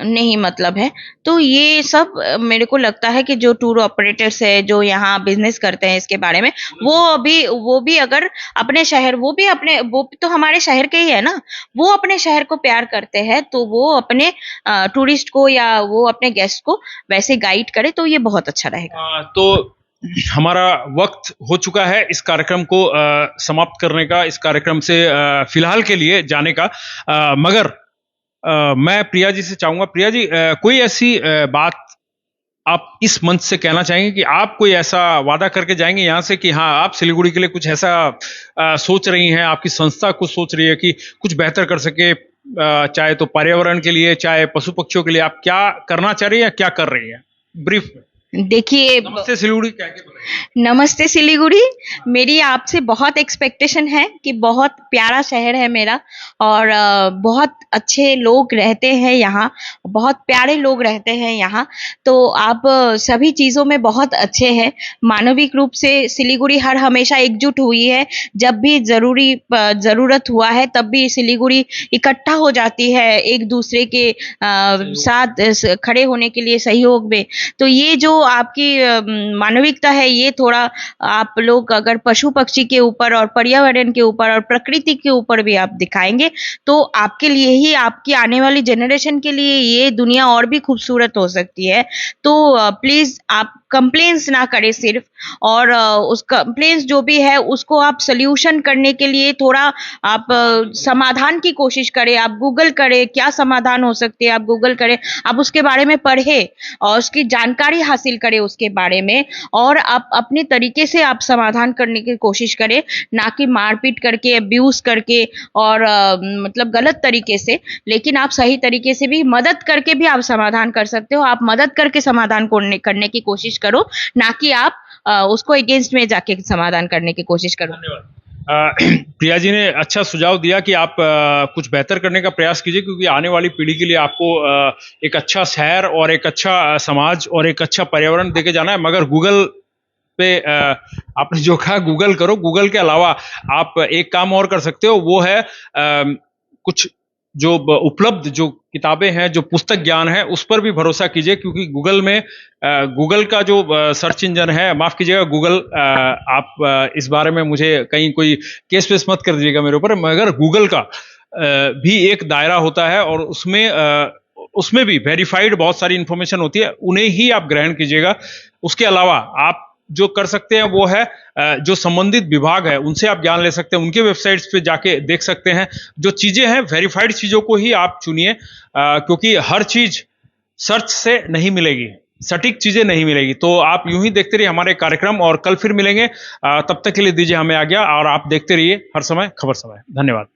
नहीं मतलब है। तो ये सब मेरे को लगता है कि जो टूर ऑपरेटर्स है, जो यहाँ बिजनेस करते हैं, इसके बारे में वो भी अगर अपने शहर, वो तो हमारे शहर के ही है ना, वो अपने शहर को प्यार करते हैं, तो वो अपने टूरिस्ट को या वो अपने गेस्ट को वैसे गाइड करे, तो ये बहुत अच्छा रहेगा। तो हमारा वक्त हो चुका है इस कार्यक्रम को समाप्त करने का, इस कार्यक्रम से फिलहाल के लिए जाने का, मगर मैं प्रिया जी से चाहूंगा, प्रिया जी, कोई ऐसी बात आप इस मंच से कहना चाहेंगे कि आप कोई ऐसा वादा करके जाएंगे यहाँ से कि हाँ, आप सिलीगुड़ी के लिए कुछ ऐसा सोच रही हैं, आपकी संस्था कुछ सोच रही है कि कुछ बेहतर कर सके, चाहे तो पर्यावरण के लिए, चाहे पशु पक्षियों के लिए, आप क्या करना चाह रही है या क्या कर रही है, ब्रीफ में? देखिए, नमस्ते सिलीगुड़ी कह के बताइए। नमस्ते सिलीगुड़ी, मेरी आपसे बहुत एक्सपेक्टेशन है कि बहुत प्यारा शहर है मेरा और बहुत अच्छे लोग रहते हैं यहाँ, बहुत प्यारे लोग रहते हैं यहाँ। तो आप सभी चीज़ों में बहुत अच्छे हैं। मानविक रूप से सिलीगुड़ी हर हमेशा एकजुट हुई है। जब भी ज़रूरत हुआ है तब भी सिलीगुड़ी इकट्ठा हो जाती है एक दूसरे के साथ खड़े होने के लिए सहयोग में। तो ये जो आपकी मानविकता है, ये थोड़ा आप लोग अगर पशु पक्षी के ऊपर और पर्यावरण के ऊपर और प्रकृति के ऊपर भी आप दिखाएंगे, तो आपके लिए ही, आपकी आने वाली जनरेशन के लिए ये दुनिया और भी खूबसूरत हो सकती है। तो प्लीज आप कंप्लेंट्स ना करें सिर्फ, और उस कंप्लेंट्स जो भी है उसको आप सल्यूशन करने के लिए थोड़ा आप समाधान की कोशिश करें। आप गूगल करें, क्या समाधान हो सकते हैं, आप गूगल करें, आप उसके बारे में पढ़ें और उसकी जानकारी हासिल करें उसके बारे में, और आप अपने तरीके से आप समाधान करने की कोशिश करें, ना कि मारपीट करके, अब्यूज करके और मतलब गलत तरीके से। लेकिन आप सही तरीके से भी मदद करके भी आप समाधान कर सकते हो। आप मदद करके समाधान करने की कोशिश करो, ना कि आप उसको अगेंस्ट में जाके समाधान करने की कोशिश करो। धन्यवाद। प्रिया जी ने अच्छा सुझाव दिया कि आप कुछ बेहतर करने का प्रयास कीजिए, क्योंकि आने वाली पीढ़ी के लिए आपको एक अच्छा शहर और एक अच्छा समाज और एक अच्छा पर्यावरण देके जाना है। मगर गूगल पे आपने जो कहा, गूगल करो। गूगल के अलावा आप एक काम और कर सकते हो, वो है कुछ जो उपलब्ध जो किताबें हैं, जो पुस्तक ज्ञान है, उस पर भी भरोसा कीजिए, क्योंकि गूगल में गूगल का जो सर्च इंजन है, माफ कीजिएगा गूगल, आप इस बारे में मुझे कहीं कोई केस वेस मत कर दीजिएगा मेरे ऊपर, मगर गूगल का भी एक दायरा होता है और उसमें भी वेरीफाइड बहुत सारी इंफॉर्मेशन होती है, उन्हें ही आप ग्रहण कीजिएगा। उसके अलावा आप जो कर सकते हैं वो है जो संबंधित विभाग है उनसे आप ज्ञान ले सकते हैं, उनके वेबसाइट्स पे जाके देख सकते हैं। जो चीजें हैं वेरीफाइड चीजों को ही आप चुनिए, क्योंकि हर चीज सर्च से नहीं मिलेगी, सटीक चीजें नहीं मिलेगी। तो आप यूं ही देखते रहिए हमारे कार्यक्रम, और कल फिर मिलेंगे। तब तक के लिए दीजिए हमें आज्ञा, और आप देखते रहिए हर समय खबर समय। धन्यवाद।